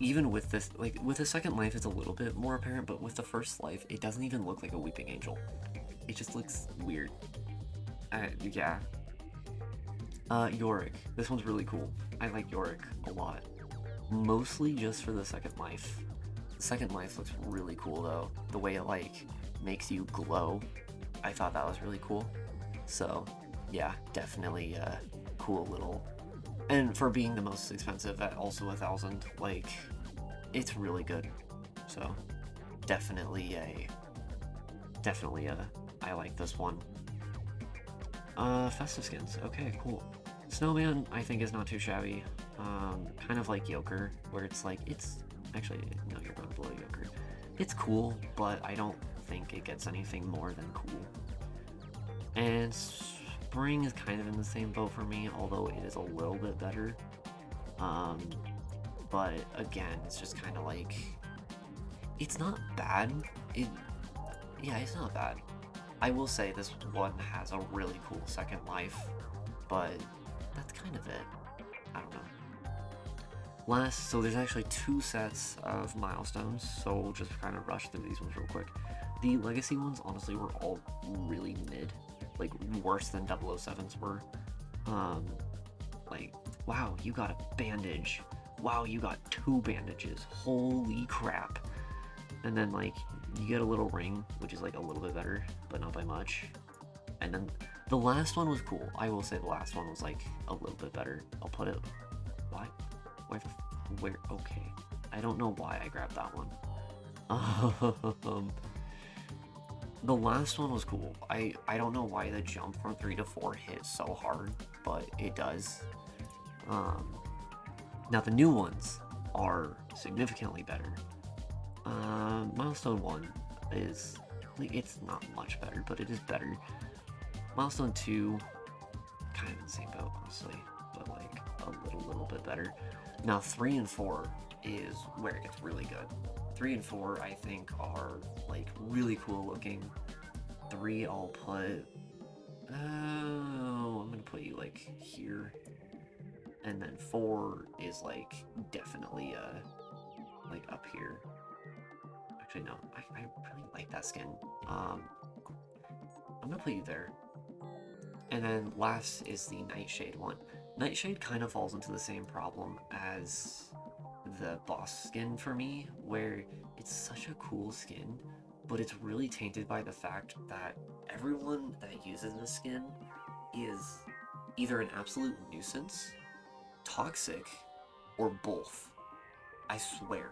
even with this, like with the Second Life, it's a little bit more apparent, but with the first life, it doesn't even look like a Weeping Angel. It just looks weird. Yeah. Yorick. This one's really cool. I like Yorick a lot. Mostly just for the Second Life. The Second Life looks really cool though. The way it like makes you glow. I thought that was really cool. So yeah, definitely cool little. And for being the most expensive at also 1,000, like, it's really good. So definitely I like this one. Festive skins. Okay, cool. Snowman, I think, is not too shabby. Kind of like Joker, where it's like, it's actually, no, you're going below Joker. It's cool, but I don't think it gets anything more than cool. And Spring is kind of in the same boat for me, although it is a little bit better. But again, it's just kind of like, it's not bad. It's not bad. I will say this one has a really cool Second Life, but that's kind of it. I don't know. So there's actually 2 sets of milestones, so we'll just kind of rush through these ones real quick. The Legacy ones, honestly, were all really mid, like worse than 007's were. Like, Wow, you got a bandage. Wow, you got 2 bandages. Holy crap. And then, like, you get a little ring, which is, like, a little bit better, but not by much. And then the last one was cool. I will say the last one was, like, a little bit better. I'll put it... Why? Where? Okay. I don't know why I grabbed that one. The last one was cool. I don't know why the jump from 3 to 4 hit so hard, but it does. Now the new ones are significantly better. Milestone 1 is, like, it's not much better, but it is better. Milestone 2, kind of in the same boat, honestly, but like a little bit better. Now 3 and 4 is where it gets really good. 3 and 4, I think, are like really cool looking. 3, I'll put, I'm gonna put you like here, and then 4 is like definitely like up here. Actually, no, I really like that skin. I'm gonna put you there. And then last is the Nightshade one. Nightshade kind of falls into the same problem as the boss skin for me, where it's such a cool skin, but it's really tainted by the fact that everyone that uses the skin is either an absolute nuisance, toxic, or both. I swear.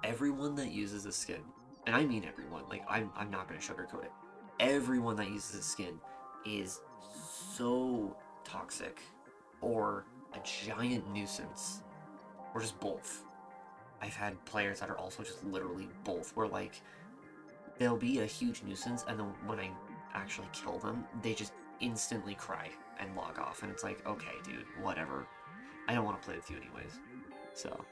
Everyone that uses the skin, and I mean everyone, like, I'm not gonna sugarcoat it. Everyone that uses the skin is so toxic, or a giant nuisance, or just both. I've had players that are also just literally both, where like they'll be a huge nuisance, and then when I actually kill them, they just instantly cry and log off, and it's like, okay, dude, whatever. I don't want to play with you anyways. So,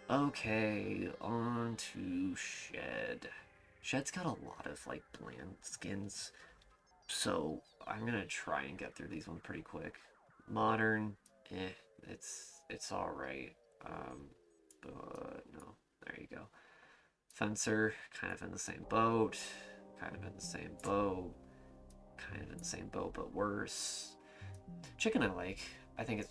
okay, on to Shed. Shed's got a lot of like bland skins, so I'm gonna try and get through these ones pretty quick. Modern, it's all right. But no, there you go. Fencer, kind of in the same boat. Kind of in the same boat. Kind of in the same boat, but worse. Chicken I like. I think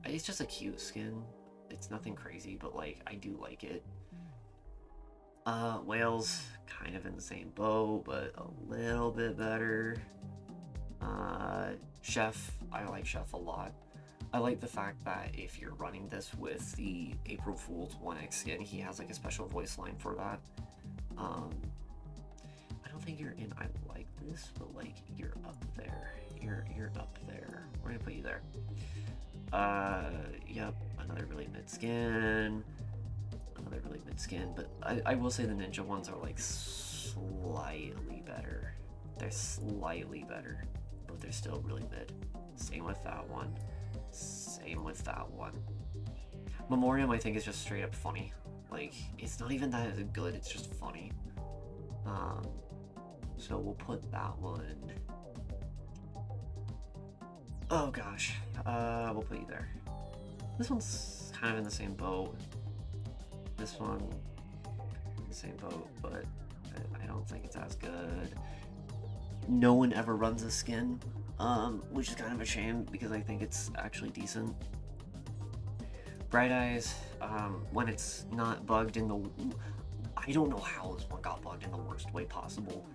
it's just a cute skin. It's nothing crazy, but like I do like it. Whales, kind of in the same boat, but a little bit better. Chef, I like Chef a lot. I like the fact that if you're running this with the April Fool's 1x skin, he has like a special voice line for that. I don't think you're in I like this, but like you're up there. You're up there. We're gonna put you there. Yep, another really mid skin. Another really mid skin, but I will say the ninja ones are like slightly better. They're slightly better, but they're still really mid. Same with that one. Same with that one. Memoriam, I think, is just straight up funny. Like, it's not even that good, it's just funny. So we'll put that one. Oh gosh, we'll put you there. This one's kind of in the same boat. This one, in the same boat, but I don't think it's as good. No one ever runs a skin, which is kind of a shame because I think it's actually decent. Bright Eyes, when it's not bugged in the... I don't know how this one got bugged in the worst way possible.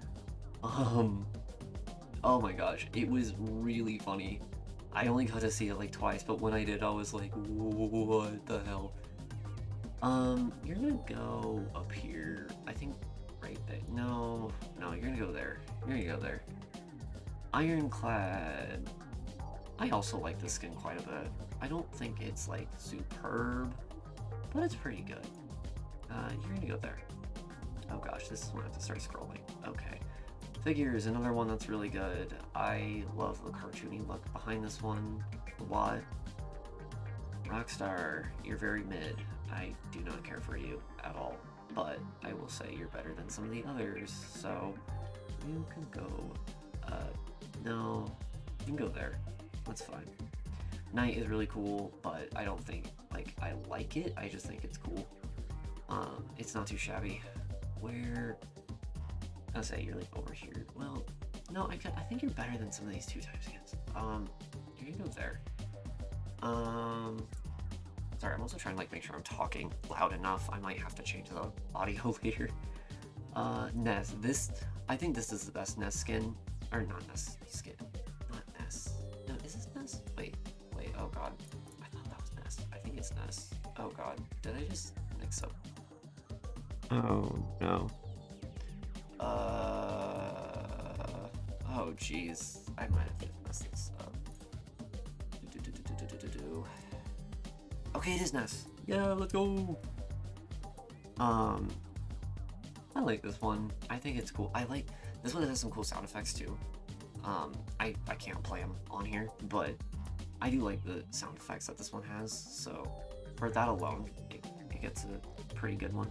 Oh my gosh, it was really funny. I only got to see it like twice, but when I did, I was like, what the hell? You're gonna go up here. I think right there. No, you're gonna go there. You're gonna go there. Ironclad. I also like this skin quite a bit. I don't think it's like superb, but it's pretty good. You're gonna go there. Oh gosh, this is when I have to start scrolling. Okay. Figure is another one that's really good. I love the cartoony look behind this one a lot. Rockstar, you're very mid. I do not care for you at all, but I will say you're better than some of the others, so you can go, no, you can go there. That's fine. Knight is really cool, but I don't think, like, I like it, I just think it's cool. It's not too shabby. Where... I'll say you're like over here. Well, no, I think you're better than some of these 2 type skins. You're gonna go there. Um, sorry, I'm also trying to like make sure I'm talking loud enough. I might have to change the audio later. Ness. I think this is the best Ness skin. Or not Ness skin. Not Ness. No, is this Ness? Wait, oh god. I thought that was Ness. I think it's Ness. Oh god. Did I just mix up? Oh no. Oh jeez. I might have just messed this up. Okay, it is Ness. Yeah, let's go. I like this one. I think it's cool. I like this one. Has some cool sound effects too. I can't play them on here, but I do like the sound effects that this one has. So for that alone, it gets a pretty good one.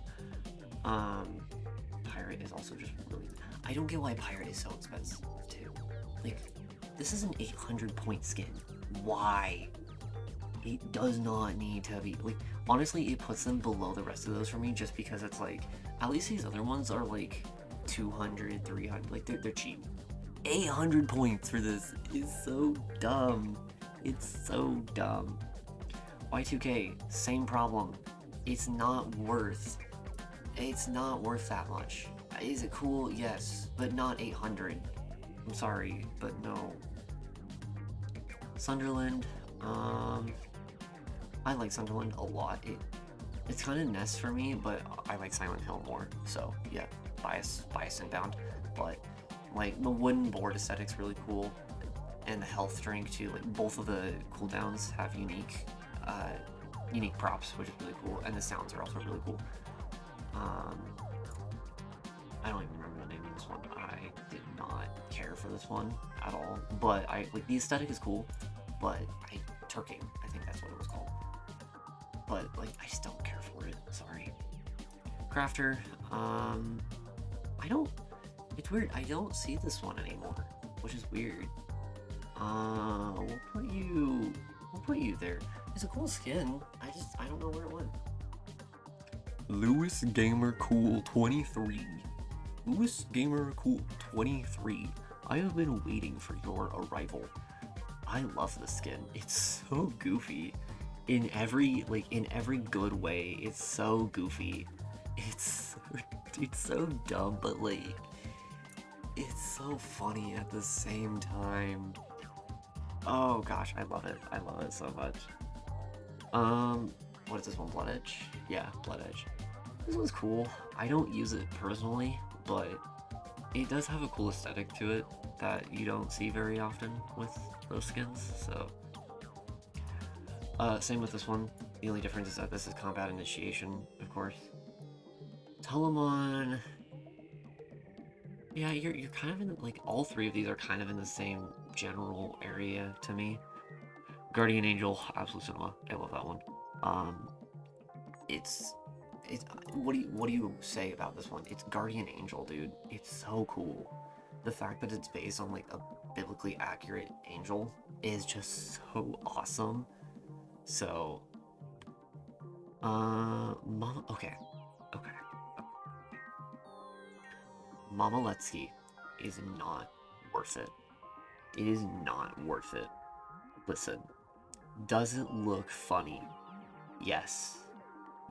Pirate is also just really. I don't get why Pirate is so expensive too. Like, this is an 800 point skin. Why? It does not need to be. Like, honestly, it puts them below the rest of those for me just because it's like, at least these other ones are like 200, 300. Like, they're cheap. 800 points for this is so dumb. It's so dumb. Y2K, same problem. It's not worth that much. Is it cool? Yes, but not 800. I'm sorry, but no. Sunderland, I like Sunderland a lot. It's kind of Ness for me, but I like Silent Hill more. So yeah, bias inbound. But like the wooden board aesthetic's really cool, and the health drink too. Like both of the cooldowns have unique props, which is really cool, and the sounds are also really cool. I don't even remember the name of this one. I did not care for this one at all, but the aesthetic is cool. But Turking, I think that's what it was called. But like, I just don't care for it. Sorry. Crafter, it's weird. I don't see this one anymore, which is weird. We'll put you there. It's a cool skin. I don't know where it went. Lewis Gamer Cool 23. Lewis Gamer Cool 23. I have been waiting for your arrival. I love this skin. It's so goofy. In every good way. It's so goofy. It's so dumb, but like, it's so funny at the same time. Oh gosh, I love it. I love it so much. What is this one? Blood Edge? Yeah, Blood Edge. This one's cool. I don't use it personally, but it does have a cool aesthetic to it that you don't see very often with those skins, so. Same with this one. The only difference is that this is combat initiation, of course. Telemon. Yeah, you're kind of in, like, all three of these are kind of in the same general area to me. Guardian Angel, Absolute Cinema. I love that one. It's what do you say about this one? It's Guardian Angel, dude. It's so cool. The fact that it's based on like a biblically accurate angel is just so awesome. So, Mama, okay. Mama Letsky is not worth it. It is not worth it. Listen, does it look funny? Yes.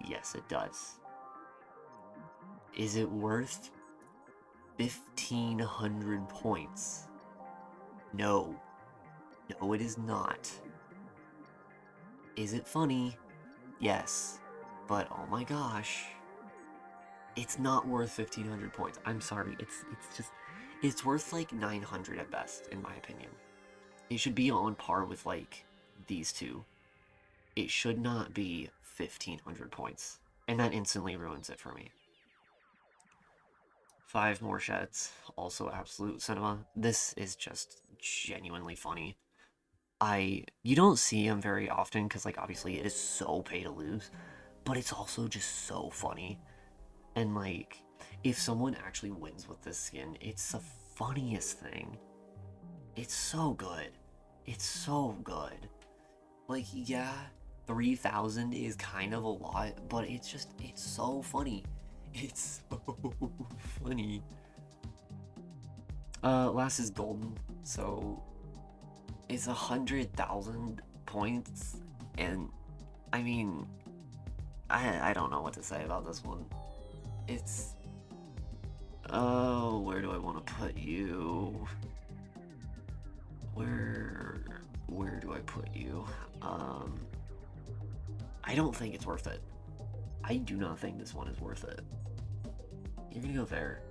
Yes, it does. Is it worth 1,500 points? No. No, it is not. Is it funny? Yes. But oh my gosh. It's not worth 1,500 points. I'm sorry. It's worth like 900 at best, in my opinion. It should be on par with like these two. It should not be 1,500 points. And that instantly ruins it for me. 5 more sheds, also Absolute Cinema. This is just genuinely funny. You don't see him very often because, like, obviously it is so pay to lose, but it's also just so funny. And like, if someone actually wins with this skin, it's the funniest thing. It's so good. It's so good. Like, yeah, 3,000 is kind of a lot, but it's so funny. It's so funny. Last is Golden, so it's 100,000 points, And I mean, I don't know what to say about this one. It's oh, where do I want to put you? Where do I put you? I don't think it's worth it. I do not think this one is worth it. You're gonna go there.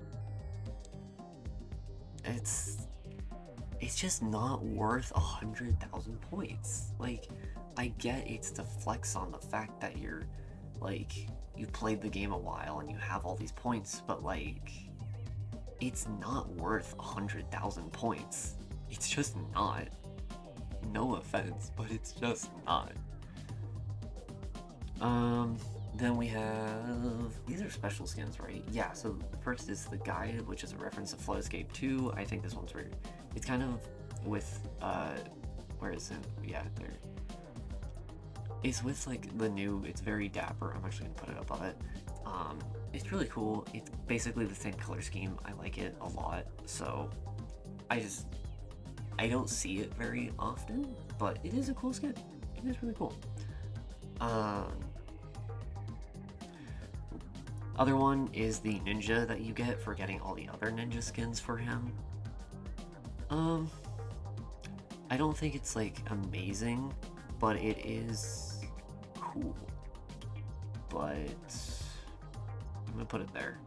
It's just not worth 100,000 points. Like, I get it's to flex on the fact that you're like you played the game a while and you have all these points, but like it's not worth 100,000 points. It's just not. No offense, but it's just not. Then we have these are special skins, right? Yeah, so first is the guide, which is a reference to Flowscape 2. I think this one's weird. It's kind of with where is it? Yeah, there. It's with like the new, it's very dapper. I'm actually gonna put it above it. It's really cool. It's basically the same color scheme. I like it a lot. So I don't see it very often, but it is a cool skin. It is really cool. Other one is the ninja that you get for getting all the other ninja skins for him. I don't think it's like amazing, but it is cool. But I'm gonna put it there.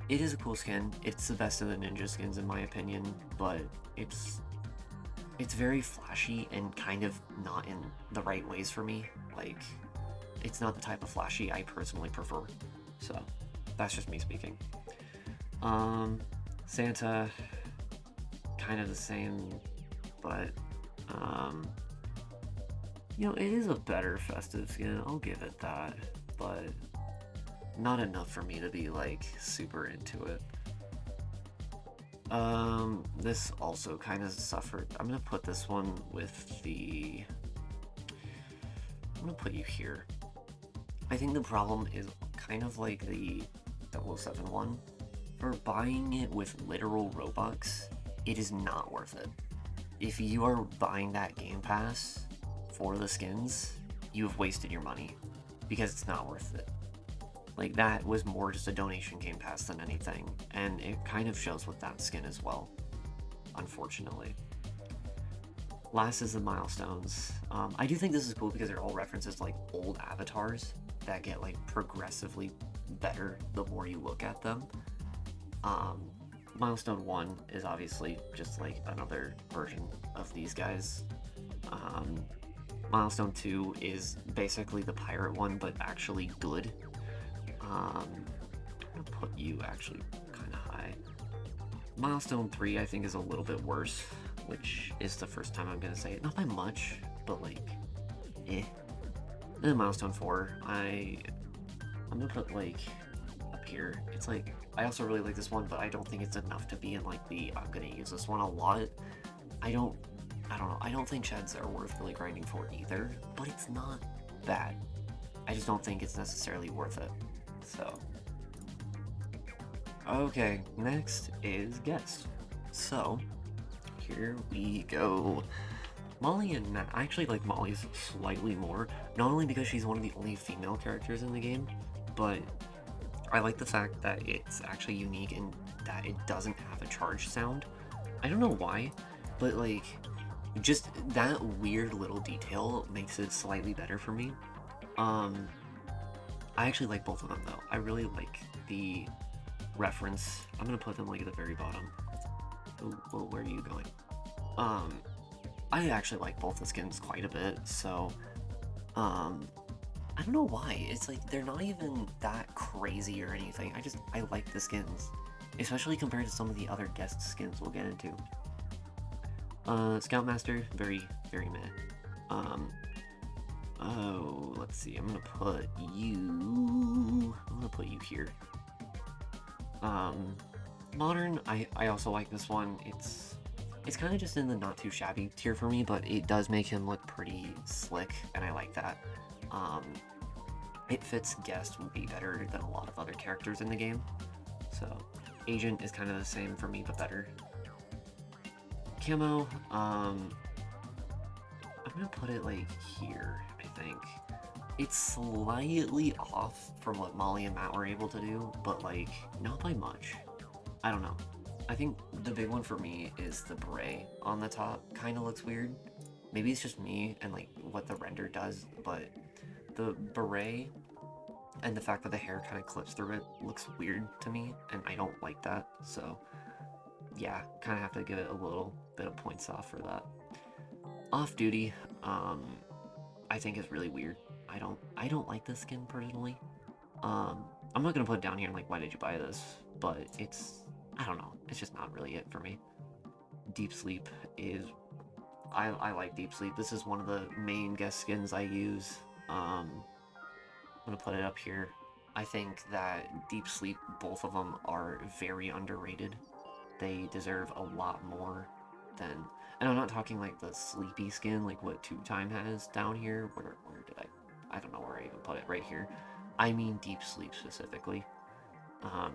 It is a cool skin. It's the best of the ninja skins in my opinion, but it's very flashy and kind of not in the right ways for me. Like, it's not the type of flashy I personally prefer. So, that's just me speaking. Santa, kind of the same, but, you know, it is a better festive skin, I'll give it that, but not enough for me to be, like, super into it. This also kind of suffered. I'm gonna put this one with the... I'm gonna put you here. I think the problem is kind of like the 007 one. For buying it with literal Robux, it is not worth it. If you are buying that Game Pass for the skins, you have wasted your money because it's not worth it. Like, that was more just a donation Game Pass than anything, and it kind of shows with that skin as well, unfortunately. Last is the milestones. I do think this is cool because they're all references to like old avatars that get like progressively better the more you look at them. Milestone 1 is obviously just like another version of these guys. Milestone 2 is basically the pirate one, but actually good. I'm gonna put you actually kind of high. Milestone 3 I think is a little bit worse, which is the first time I'm gonna say it. Not by much, but like, eh. And then Milestone 4, I'm gonna put like up here. It's like, I also really like this one, but I don't think it's enough to be in like the I'm gonna use this one a lot. I don't know. I don't think sheds are worth really grinding for either, but it's not bad. I just don't think it's necessarily worth it. So, okay, next is guest. So, here we go. Molly and Matt. I actually like Molly's slightly more, not only because she's one of the only female characters in the game, but I like the fact that it's actually unique in that it doesn't have a charge sound. I don't know why, but like, just that weird little detail makes it slightly better for me. I actually like both of them though. I really like the reference. I'm gonna put them like at the very bottom. Well, where are you going? I actually like both the skins quite a bit, so I don't know why. It's like they're not even that crazy or anything. I like the skins, especially compared to some of the other guest skins we'll get into. Scoutmaster, very meh. Oh, let's see. I'm gonna put you here. Modern, I also like this one. It's kind of just in the not too shabby tier for me, but it does make him look pretty slick, and I like that. It fits guest would be better than a lot of other characters in the game. So, Agent is kind of the same for me, but better. Camo, I'm gonna put it like here, I think. It's slightly off from what Molly and Matt were able to do, but like, not by much. I don't know. I think the big one for me is the beret on the top. Kind of looks weird. Maybe it's just me and like what the render does, but the beret and the fact that the hair kind of clips through it looks weird to me, and I don't like that. So yeah, kind of have to give it a little bit of points off for that. Off duty, I think is really weird. I don't like this skin personally. I'm not gonna put it down here like why did you buy this, but I don't know. It's just not really it for me. Deep Sleep is I like Deep Sleep. This is one of the main guest skins I use. I'm gonna put it up here. I think that Deep Sleep, both of them are very underrated. They deserve a lot more than, and I'm not talking like the sleepy skin like what Two Time has down here. Where did I don't know where I even put it, right here. I mean Deep Sleep specifically. Um,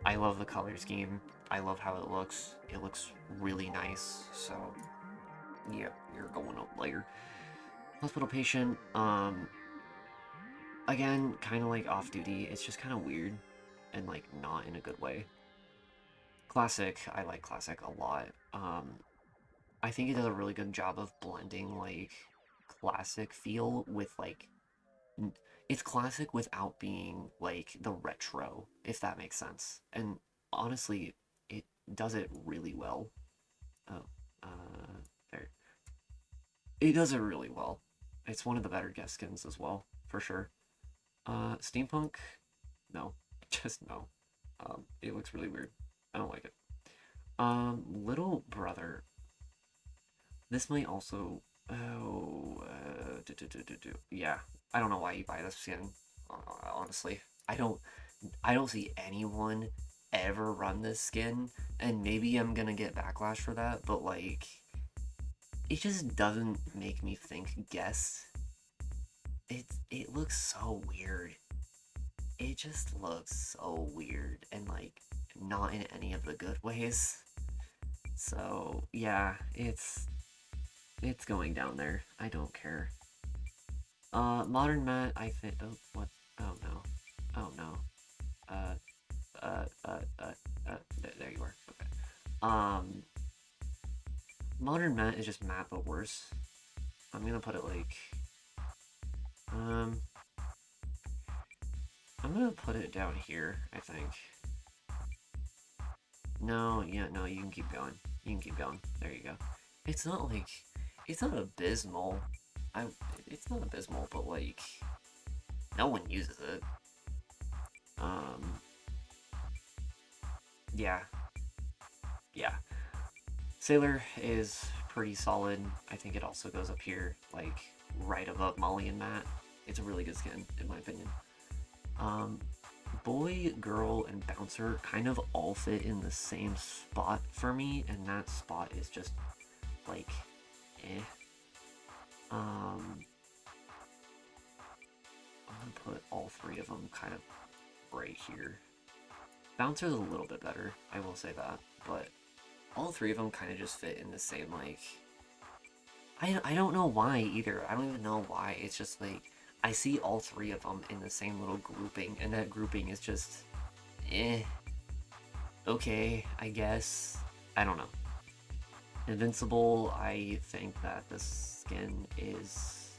I love the color scheme. I love how it looks. It looks really nice. So yeah, you're going up later. Hospital patient. Again, kind of like off duty. It's just kind of weird, and like not in a good way. Classic. I like classic a lot. I think it does a really good job of blending like classic feel with like it's classic without being like the retro, if that makes sense. And honestly, it does it really well. Oh, there. It does it really well. It's one of the better guest skins as well, for sure. Steampunk? No. Just no. It looks really weird. I don't like it. Little Brother. This might also. Oh, yeah. I don't know why you buy this skin. Honestly, I don't. I don't see anyone ever run this skin, and maybe I'm gonna get backlash for that. But like, it just doesn't make me think guess. It looks so weird. It just looks so weird and like not in any of the good ways. So yeah, it's going down there. I don't care. Modern Matt, I think. Oh, what? Oh no. Oh no. Uh, there you are. Okay. Um, Modern Matt is just Matt but worse. I'm gonna put it like. Um, I'm gonna put it down here. I think. No, yeah, no. You can keep going. You can keep going. There you go. It's not like. It's not abysmal. I. It's not abysmal, but like. No one uses it. Um, yeah. Yeah. Sailor is pretty solid. I think it also goes up here, like, right above Molly and Matt. It's a really good skin, in my opinion. Um, Boy, Girl, and Bouncer kind of all fit in the same spot for me, and that spot is just, like, eh. I'm gonna put all three of them kind of right here. Bouncer's a little bit better, I will say that, but all three of them kind of just fit in the same, like... I don't know why either. I don't even know why. It's just, like, I see all three of them in the same little grouping, and that grouping is just... eh. Okay, I guess. I don't know. Invincible, I think that this skin is...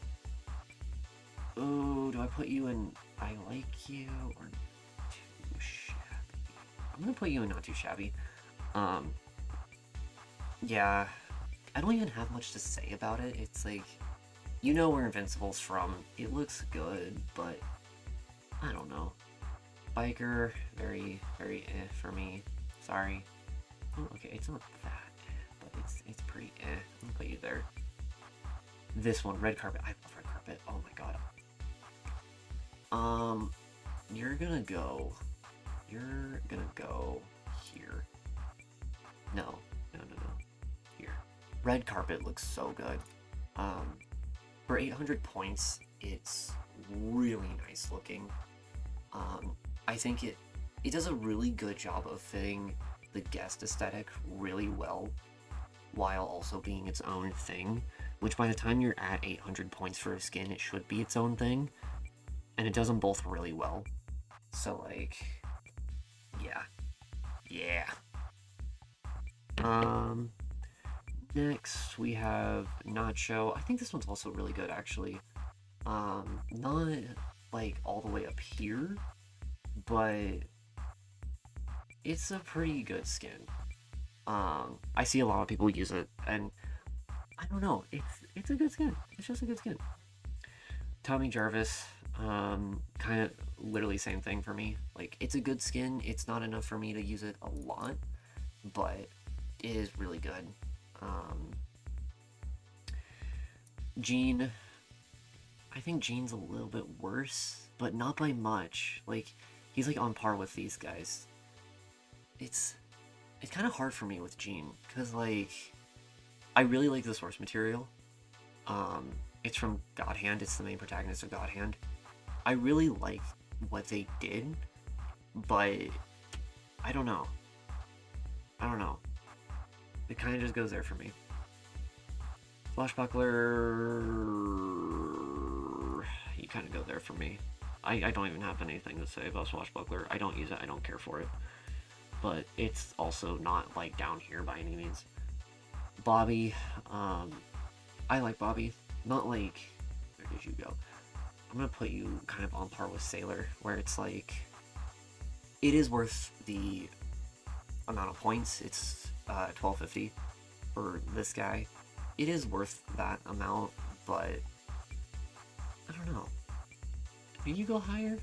Ooh, do I put you in I like you or too shabby? I'm gonna put you in not too shabby. Yeah, I don't even have much to say about it. It's like, you know where Invincible's from. It looks good, but I don't know. Biker, very, very eh for me. Sorry. Oh, okay, it's not that eh, but it's pretty eh. I'm gonna put you there. This one, Red Carpet. I love Red Carpet. Oh my god. You're gonna go. You're gonna go here. No, no, no, no. Here. Red Carpet looks so good. For 800 points, it's really nice looking. I think it does a really good job of fitting the guest aesthetic really well, while also being its own thing, which by the time you're at 800 points for a skin, it should be its own thing, and it does them both really well. So, like, yeah. Yeah. Um, Next we have Nacho. I think this one's also really good, actually. Not, like, all the way up here, but it's a pretty good skin. I see a lot of people use it, and I don't know. It's a good skin. It's just a good skin. Tommy Jarvis, kind of literally same thing for me. Like, it's a good skin. It's not enough for me to use it a lot, but it is really good. Um, Gene, I think Gene's a little bit worse, but not by much. Like, he's like on par with these guys. It's it's kind of hard for me with Gene because like I really like the source material. Um, it's from God Hand. It's the main protagonist of God Hand. I really like what they did, but I don't know. I don't know. It kind of just goes there for me. Swashbuckler, you kind of go there for me. I don't even have anything to say about Swashbuckler. I don't use it. I don't care for it. But it's also not like down here by any means. Bobby, I like Bobby. Not like, where did you go? I'm gonna put you kind of on par with Sailor, where it's like, it is worth the amount of points. It's 1250 for this guy. It is worth that amount, but I don't know. Do you go higher?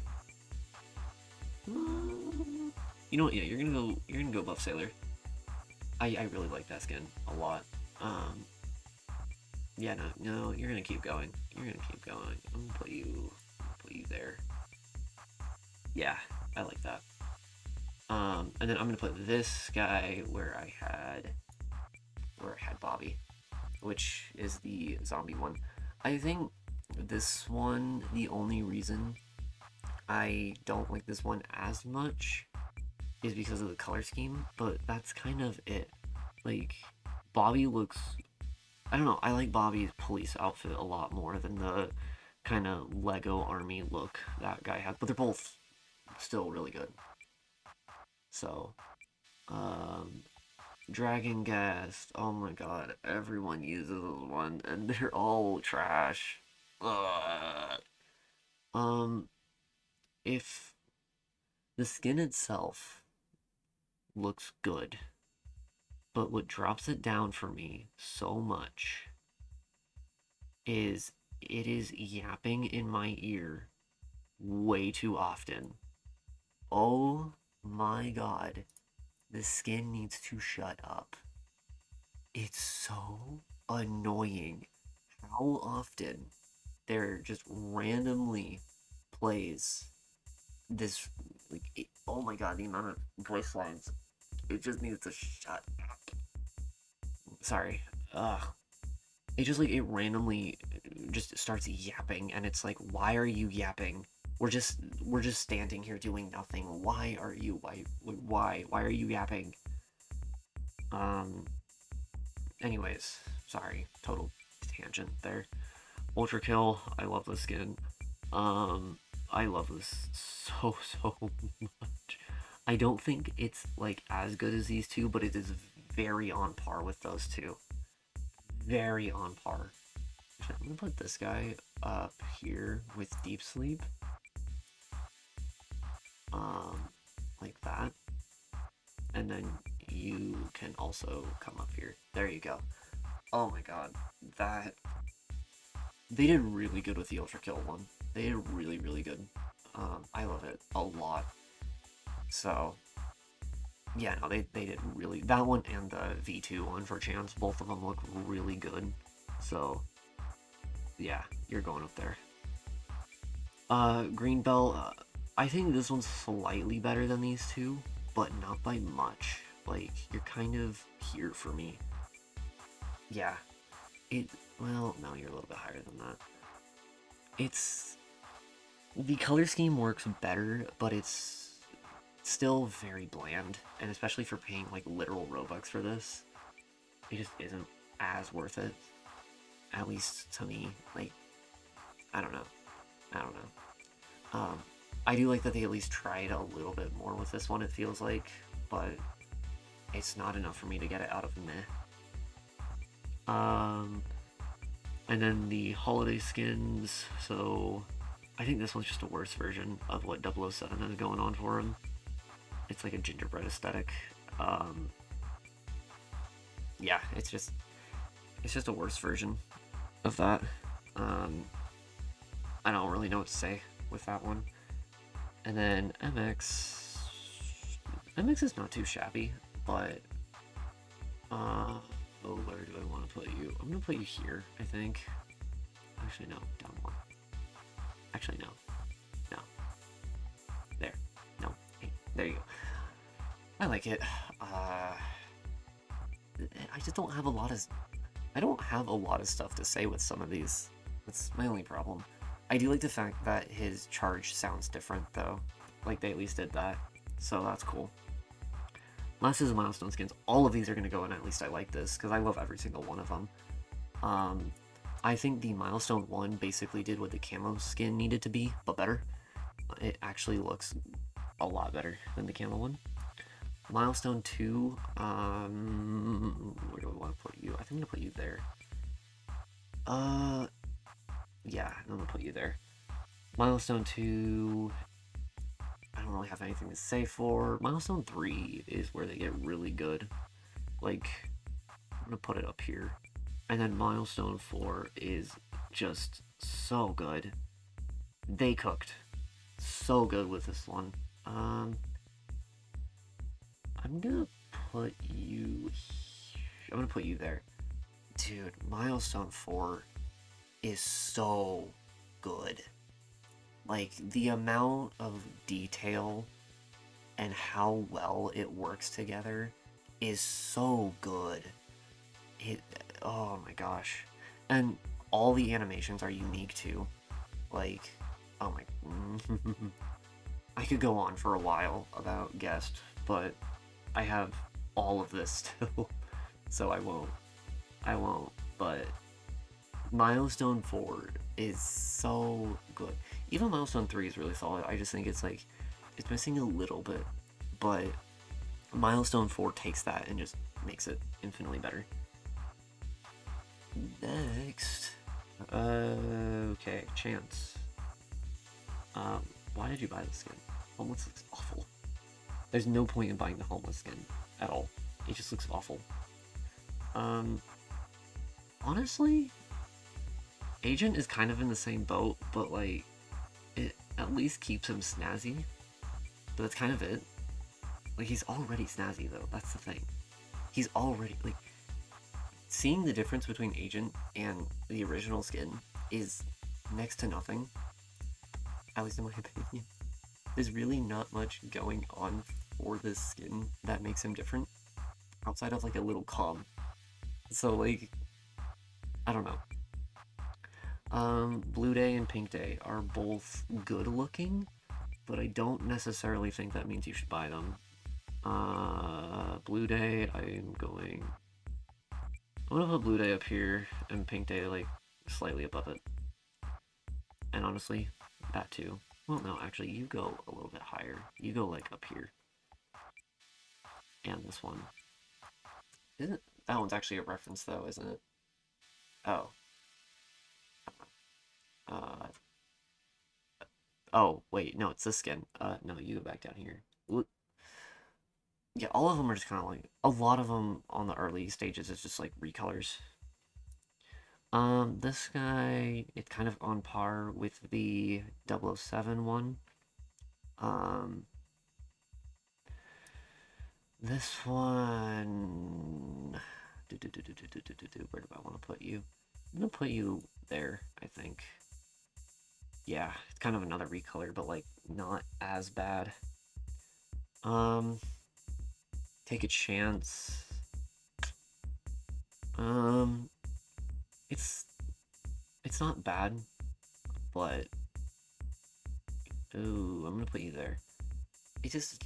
You know what? Yeah, You're gonna go buff Sailor. I really like that skin a lot. Um, yeah, no, you're gonna keep going. You're gonna keep going. I'm gonna put you there. Yeah, I like that. And then I'm gonna put this guy where I had Bobby, which is the zombie one. I think this one, the only reason I don't like this one as much is because of the color scheme, but that's kind of it. Like, Bobby looks. I don't know, I like Bobby's police outfit a lot more than the kind of Lego army look that guy had, but they're both still really good. So, um, Dragon Ghast. Oh my god, everyone uses one, and they're all trash. Ugh. Um, if the skin itself looks good, but what drops it down for me so much is it is yapping in my ear way too often. Oh my god, the skin needs to shut up. It's so annoying how often there just randomly plays this like oh my god, the amount of voice lines. It just needs to shut up. Sorry. Ugh. It just like it randomly just starts yapping and it's like why are you yapping? We're just standing here doing nothing. Why are you yapping? Um Anyways, sorry. Total tangent there. Ultra Kill, I love this skin. Um, I love this so much. I don't think it's like as good as these two, but it is very on par with those two. Very on par. I'm gonna put this guy up here with Deep Sleep. Um, like that. And then you can also come up here. There you go. Oh my god. That they did really good with the Ultra Kill one. They did really good. I love it a lot. So yeah, no, they did really that one and the V2 one for Chance. Both of them look really good. So yeah, you're going up there. Green Bell. I think this one's slightly better than these two, but not by much. Like you're kind of here for me. Yeah, it. Well, no, you're a little bit higher than that. It's the color scheme works better, but it's still very bland, and especially for paying like literal Robux for this, it just isn't as worth it. at least to me. Like, I don't know. I don't know. I do like that they at least tried a little bit more with this one, it feels like, but it's not enough for me to get it out of meh. And then the holiday skins, so I think this one's just a worse version of what 007 has going on for him. It's like a gingerbread aesthetic. Um, yeah, it's just a worse version of that. Um, I don't really know what to say with that one. And then MX is not too shabby, but oh, where do I want to put you? I'm gonna put you here, I think. Actually, no, down one. Actually, no, no, there, no, hey, there you go. I like it. I just don't have a lot of. I don't have a lot of stuff to say with some of these. That's my only problem. I do like the fact that his charge sounds different, though. Like, they at least did that. So that's cool. Last is the milestone skins. All of these are going to go in, at least I like this, because I love every single one of them. I think the milestone 1 basically did what the camo skin needed to be, but better. It actually looks a lot better than the camo one. Milestone 2, where do I want to put you? I think I'm going to put you there. Yeah, I'm going to put you there. Milestone 2, I don't really have anything to say for. Milestone 3 is where they get really good. Like, I'm going to put it up here. And then Milestone 4 is just so good. They cooked so good with this one. I'm gonna put you. I'm gonna put you there, dude. Milestone 4 is so good. Like, the amount of detail and how well it works together is so good. It. Oh my gosh, and all the animations are unique too. Like, oh my. I could go on for a while about Guest, but I have all of this still, so I won't. I won't. But Milestone 4 is so good. Even Milestone 3 is really solid. I just think it's like, it's missing a little bit, but Milestone 4 takes that and just makes it infinitely better. Next. Okay, Chance. Why did you buy this skin? Homeless looks awful. There's no point in buying the homeless skin at all. It just looks awful. Honestly, Agent is kind of in the same boat, but like, it at least keeps him snazzy. But that's kind of it. Like, he's already snazzy though, that's the thing. He's already, like, seeing the difference between Agent and the original skin is next to nothing. At least in my opinion. There's really not much going on for this skin that makes him different. Outside of like a little calm. So like, I don't know. Blue Day and Pink Day are both good looking, but I don't necessarily think that means you should buy them. Blue Day, I'm gonna put Blue Day up here and Pink Day like slightly above it. And honestly, that too. Well, no, actually, you go a little bit higher. You go like up here. And this one. Isn't that one's actually a reference though, isn't it? Oh. Uh, oh, wait, no, it's this skin. No, you go back down here. Yeah, all of them are just kind of like, a lot of them on the early stages is just like recolors. This guy, it's kind of on par with the 007 one. This one, where do I want to put you? I'm gonna put you there, I think. Yeah, it's kind of another recolor, but like not as bad. Take a chance. It's not bad, but ooh, I'm gonna put you there. It just,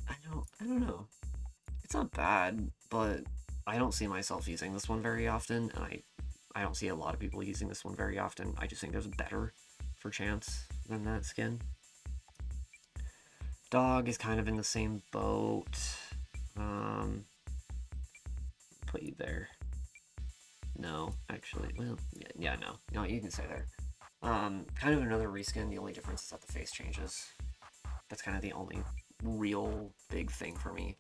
I don't know. It's not bad, but I don't see myself using this one very often, and I don't see a lot of people using this one very often. I just think there's better for chance than that skin. Dog is kind of in the same boat. Put you there. No, actually, well, yeah, no, you can stay there. Kind of another reskin. The only difference is that the face changes. That's kind of the only real big thing for me.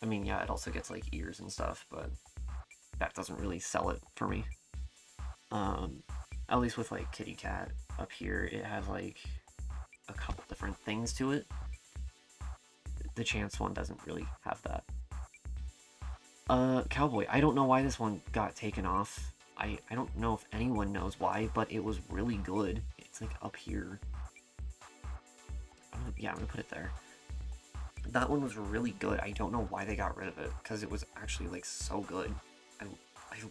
I mean, yeah, it also gets like ears and stuff, but that doesn't really sell it for me. At least with like Kitty Cat up here, it has like a couple different things to it. The Chance one doesn't really have that. Cowboy. I don't know why this one got taken off. I don't know if anyone knows why, but it was really good. It's like up here. Yeah, I'm gonna put it there. That one was really good. I don't know why they got rid of it, because it was actually like so good. I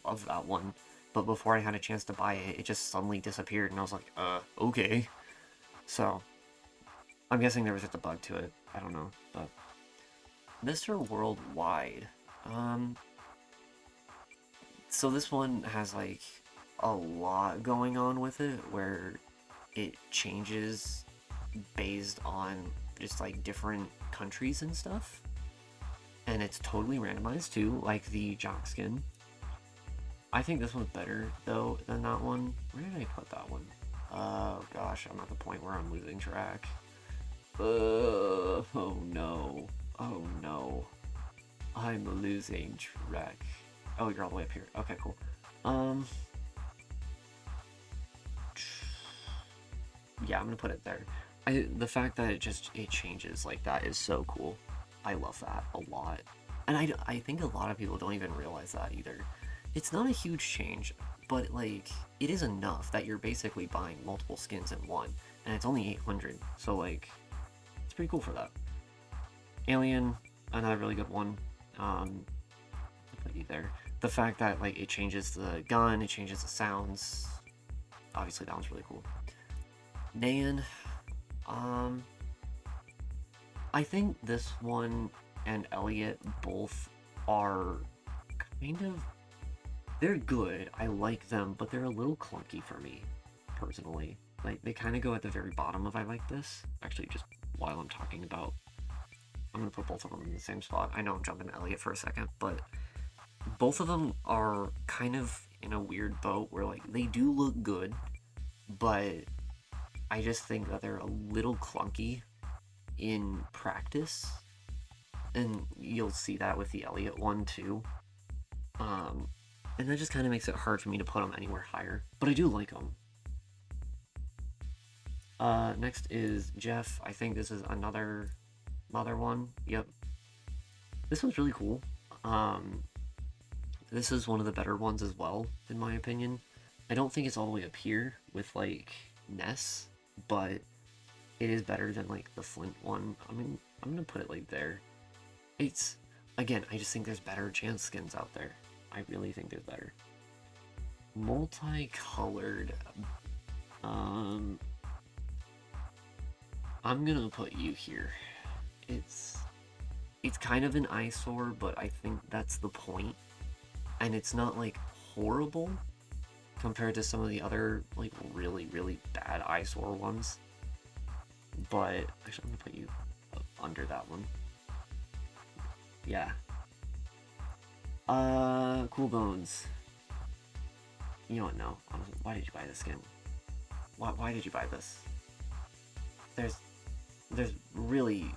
love that one. But before I had a chance to buy it, it just suddenly disappeared, and I was like, okay. So, I'm guessing there was just a bug to it. I don't know, but... Mr. Worldwide. So this one has, like, a lot going on with it, where it changes based on just, like, different countries and stuff. And it's totally randomized, too, like the Jock skin. I think this one's better, though, than that one. Where did I put that one? Oh, gosh, I'm at the point where I'm losing track. Oh, no. Oh, no. I'm losing track. Oh, you're all the way up here. Okay, cool. Yeah, I'm gonna put it there. The fact that it changes like that is so cool. I love that a lot. And I think a lot of people don't even realize that either. It's not a huge change, but like it is enough that you're basically buying multiple skins in one, and it's only 800. So like, it's pretty cool for that. Alien, another really good one. I'll put you there. The fact that like it changes the gun, it changes the sounds. Obviously, that one's really cool. Nan, I think this one and Elliot both are kind of... They're good. I like them, but they're a little clunky for me, personally. Like, they kind of go at the very bottom of I like this. Actually, just while I'm talking about... I'm going to put both of them in the same spot. I know I'm jumping to Elliot for a second, but both of them are kind of in a weird boat where, like, they do look good, but I just think that they're a little clunky in practice. And you'll see that with the Elliot one, too. And that just kind of makes it hard for me to put them anywhere higher. But I do like them. Next is Jeff. I think this is another one. Yep. This one's really cool. This is one of the better ones as well, in my opinion. I don't think it's all the way up here with, like, Ness, but it is better than, like, the Flint one. I mean, I'm gonna put it, like, there. It's... Again, I just think there's better chance skins out there. I really think there's better. Multicolored. I'm gonna put you here. It's kind of an eyesore, but I think that's the point. And it's not like horrible compared to some of the other like really, really bad eyesore ones. But actually, I'm gonna put you under that one. Yeah. Cool Bones. You know what? No. Why did you buy this skin? Why did you buy this? There's really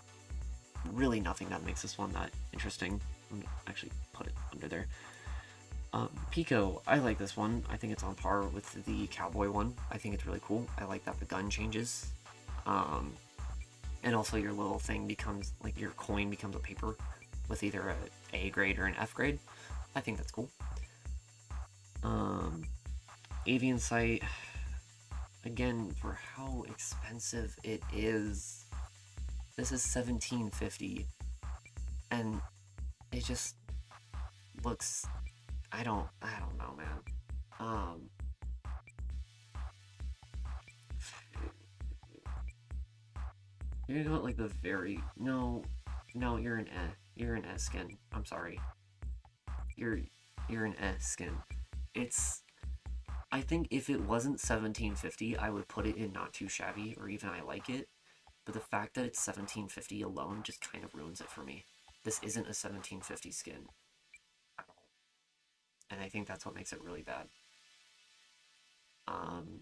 nothing that makes this one that interesting. I'm gonna actually put it under there. Pico, I like this one. I think it's on par with the Cowboy one. I think it's really cool. I like that the gun changes. And also your little thing becomes, like your coin becomes a paper with either a A grade or an F grade. I think that's cool. Avian Sight, again, for how expensive it is, this is $17.50, and it just looks, I don't know, man. You're gonna go at like the very, no, you're an you're an S skin. I'm sorry. You're an S skin. It's I think if it wasn't 1750, I would put it in not too shabby, or even I like it. But the fact that it's 1750 alone just kind of ruins it for me. This isn't a 1750 skin at all, and I think that's what makes it really bad. Um,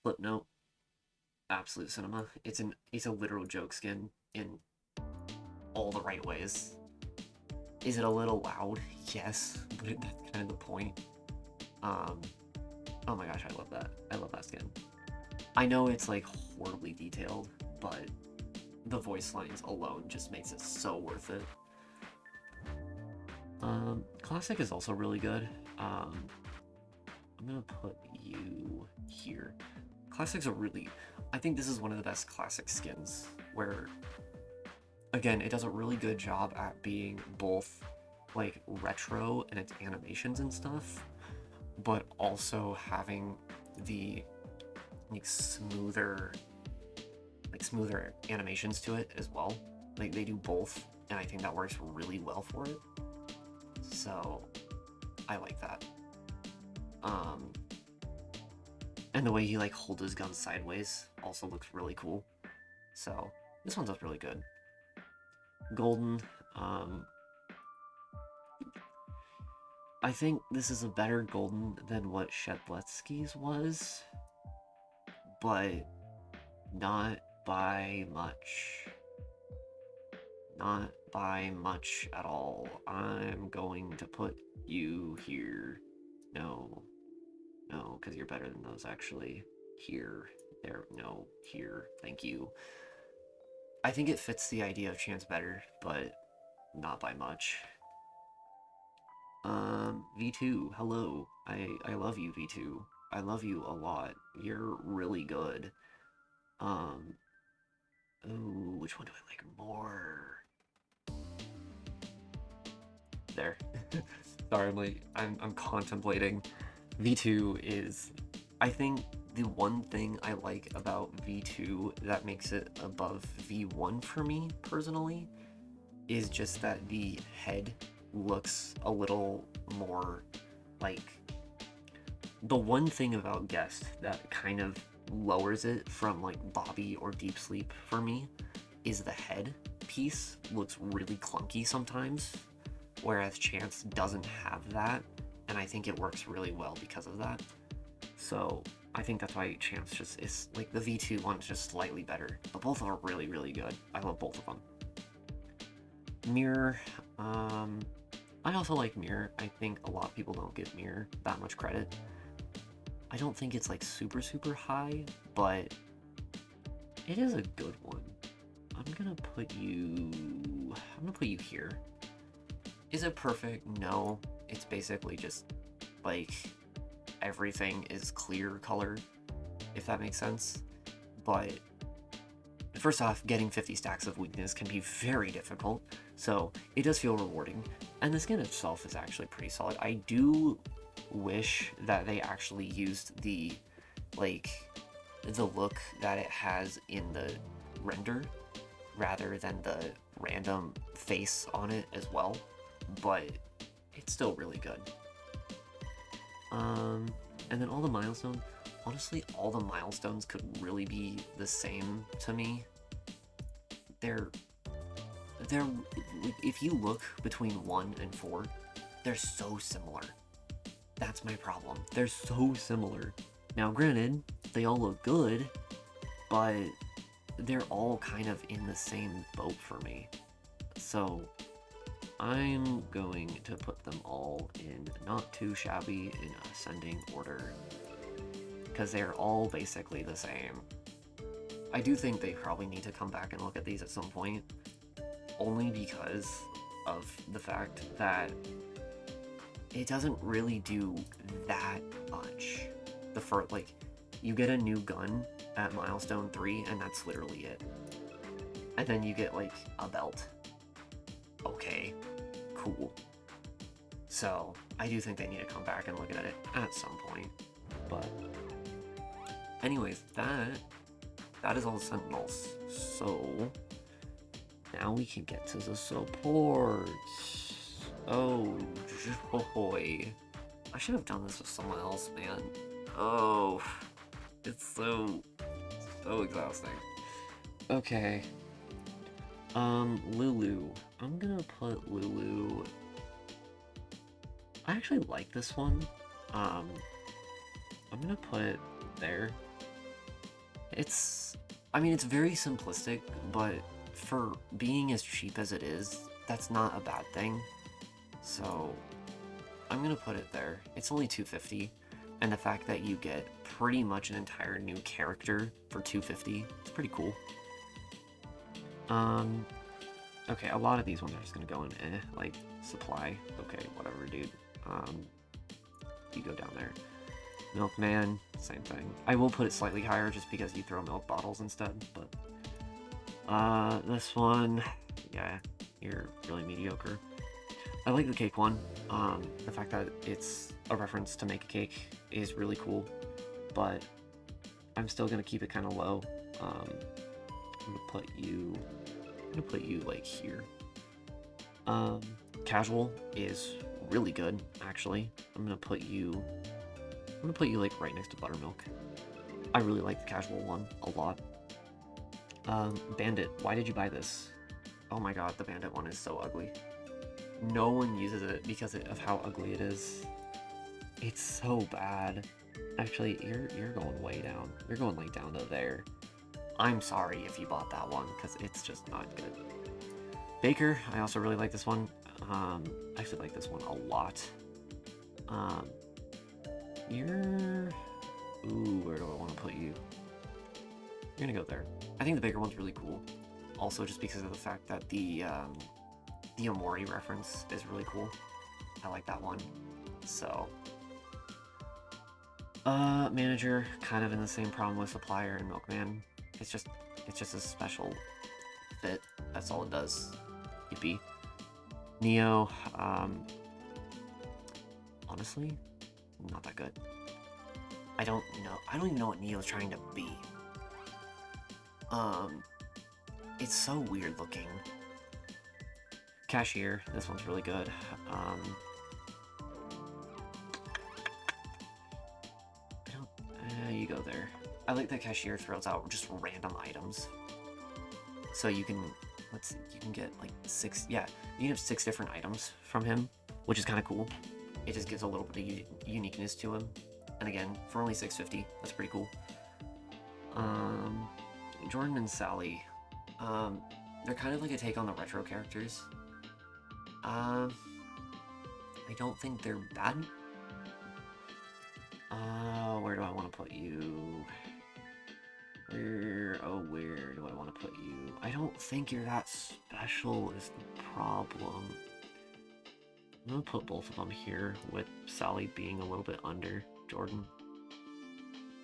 Flipnote, absolute cinema. It's a literal joke skin in all the right ways. Is it a little loud? Yes, but that's kind of the point. Um, oh my gosh, I love that. I love that skin. I know it's like horribly detailed, but the voice lines alone just makes it so worth it. Classic is also really good. I'm gonna put you here. Classics are really, I think this is one of the best classic skins where, again, it does a really good job at being both like retro and its animations and stuff, but also having the like smoother animations to it as well. Like they do both, and I think that works really well for it. So I like that. And the way he like holds his gun sideways also looks really cool. So this one does really good. Golden, I think this is a better Golden than what Shedletsky's was, but not by much. Not by much at all. I'm going to put you here. No, no, because you're better than those actually. Here, there, no, here, thank you. I think it fits the idea of Chance better, but not by much. V2, hello. I love you, V2. I love you a lot. You're really good. Ooh, which one do I like more? There. Sorry, I'm contemplating. V2 is, I think, the one thing I like about V2 that makes it above V1 for me personally is just that the head looks a little more like, the one thing about Guest that kind of lowers it from like Bobby or Deep Sleep for me is the head piece looks really clunky sometimes, whereas Chance doesn't have that, and I think it works really well because of that. So I think that's why Chance just is like, the V2 one's just slightly better, but both are really, really good. I love both of them. Mirror, I also like Mirror. I think a lot of people don't give Mirror that much credit. I don't think it's like super, super high, but it is a good one. I'm gonna put you here. Is it perfect? No. It's basically just like everything is clear color, if that makes sense. But first off, getting 50 stacks of weakness can be very difficult, so it does feel rewarding. And the skin itself is actually pretty solid. I do wish that they actually used the look that it has in the render rather than the random face on it as well, but it's still really good. And then all the milestones, honestly, all the milestones could really be the same to me. They're if you look between 1 and 4, they're so similar. That's my problem. They're so similar. Now, granted, they all look good, but they're all kind of in the same boat for me. So I'm going to put them all in not too shabby in ascending order, because they're all basically the same. I do think they probably need to come back and look at these at some point, only because of the fact that it doesn't really do that much. You get a new gun at milestone 3, and that's literally it. And then you get like a belt. Okay, cool. So I do think they need to come back and look at it at some point. But anyways, that is all the Sentinels. So now we can get to the supports. Oh joy. I should have done this with someone else, man. Oh, it's so exhausting. Okay. Lulu. I'm gonna put Lulu. I actually like this one. Um, I'm gonna put it there. I mean, it's very simplistic, but for being as cheap as it is, that's not a bad thing. So, I'm gonna put it there. It's only 250, and the fact that you get pretty much an entire new character for 250 is pretty cool. Um, okay, a lot of these ones are just gonna go in like supply. Okay, whatever, dude. You go down there. Milkman, same thing. I will put it slightly higher just because you throw milk bottles instead, but this one, yeah, you're really mediocre. I like the cake one. The fact that it's a reference to make a cake is really cool, but I'm still gonna keep it kind of low. I'm gonna put you like here. Casual is really good, actually. I'm gonna put you like right next to buttermilk. I really like the casual one a lot. Bandit, why did you buy this? Oh my god, the bandit one is so ugly. No one uses it because of how ugly it is. It's so bad. Actually, you're going way down. You're going like down to there. I'm sorry if you bought that one because it's just not good. Baker, I also really like this one. I actually like this one a lot. You're... Ooh, where do I want to put you? You're gonna go there. I think the Baker one's really cool. Also, just because of the fact that the Omori reference is really cool. I like that one. So... Manager, kind of in the same problem with Supplier and Milkman. It's just a special fit. That's all it does. Yippee. Neo, honestly, not that good. I don't know. I don't even know what Neo's trying to be. It's so weird looking. Cashier, this one's really good. You go there. I like that Cashier throws out just random items. So you can, you can get like 6, yeah, you can have 6 different items from him, which is kind of cool. It just gives a little bit of uniqueness to him. And again, for only 650, that's pretty cool. Jordan and Sally, they're kind of like a take on the retro characters. I don't think they're bad. Where do I want to put you? Where do I want to put you? I don't think you're that special is the problem. I'm gonna put both of them here, with Sally being a little bit under Jordan.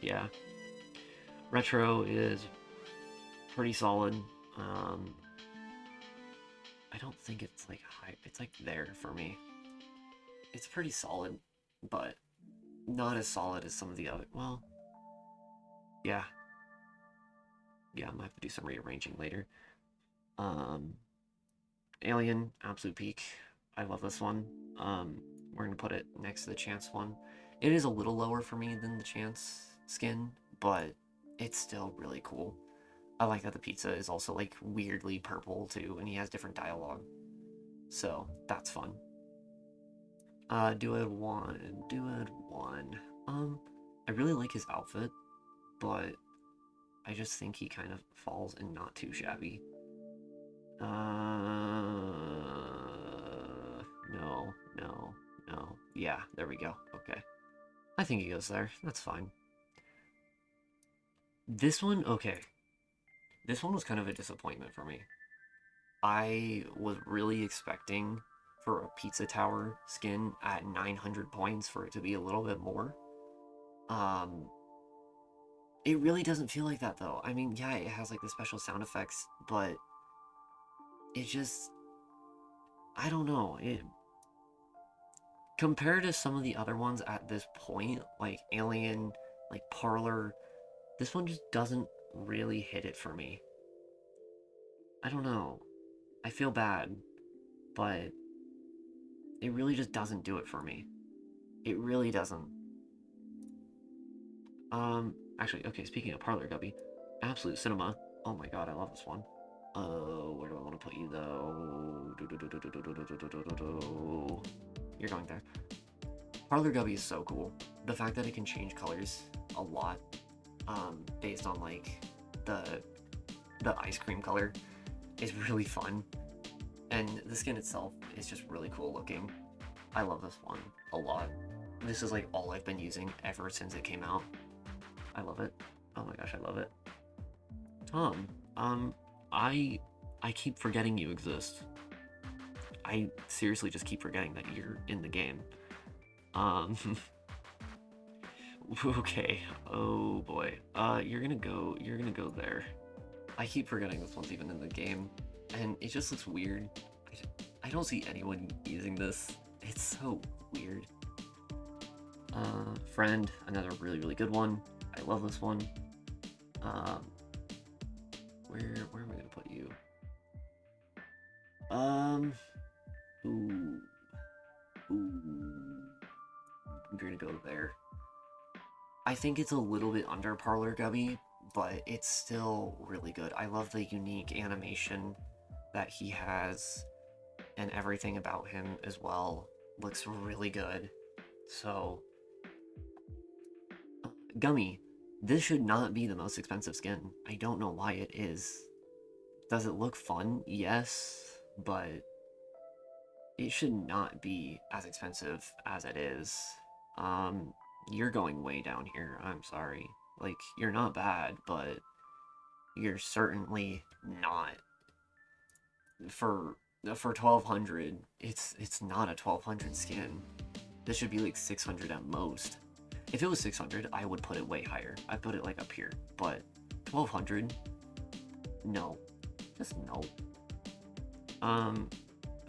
Yeah. Retro is pretty solid. I don't think it's like high. It's like there for me. It's pretty solid, but not as solid as some of the other. Well, yeah. Yeah, I'm gonna have to do some rearranging later. Alien, absolute peak. I love this one. We're gonna put it next to the Chance one. It is a little lower for me than the Chance skin, but it's still really cool. I like that the pizza is also like weirdly purple too, and he has different dialogue. So that's fun. Duad 1. Duad 1. I really like his outfit, but I just think he kind of falls in not too shabby. No. Yeah, there we go. Okay. I think he goes there. That's fine. This one, okay. This one was kind of a disappointment for me. I was really expecting for a Pizza Tower skin at 900 points for it to be a little bit more. It really doesn't feel like that though. I mean, yeah, it has like the special sound effects, but it just, I don't know. It compared to some of the other ones at this point, like Alien, like Parlor, this one just doesn't really hit it for me. I don't know. I feel bad, but it really just doesn't do it for me. It really doesn't. Actually, okay, speaking of Parlor Gubby, Absolute Cinema. Oh my god, I love this one. Where do I want to put you though? You're going there. Parlor Gubby is so cool. The fact that it can change colors a lot, based on like the ice cream color is really fun. And the skin itself is just really cool looking. I love this one a lot. This is like all I've been using ever since it came out. I love it. Oh my gosh, I love it. Tom, I keep forgetting you exist. I seriously just keep forgetting that you're in the game. Um, okay. Oh boy. You're gonna go there. I keep forgetting this one's even in the game, and it just looks weird. I don't see anyone using this. It's so weird. Friend, another really, really good one. I love this one. Um, where am I gonna put you? Ooh, ooh. I'm gonna go there. I think it's a little bit under Parlor Gubby, but it's still really good. I love the unique animation that he has, and everything about him as well looks really good. So, Gummy, this should not be the most expensive skin. I don't know why it is. Does it look fun? Yes, but it should not be as expensive as it is. You're going way down here. I'm sorry. Like, you're not bad, but you're certainly not. For 1200, it's not a 1200 skin. This should be like 600 at most. If it was 600, I would put it way higher. I'd put it like up here. But 1200, no. Just no.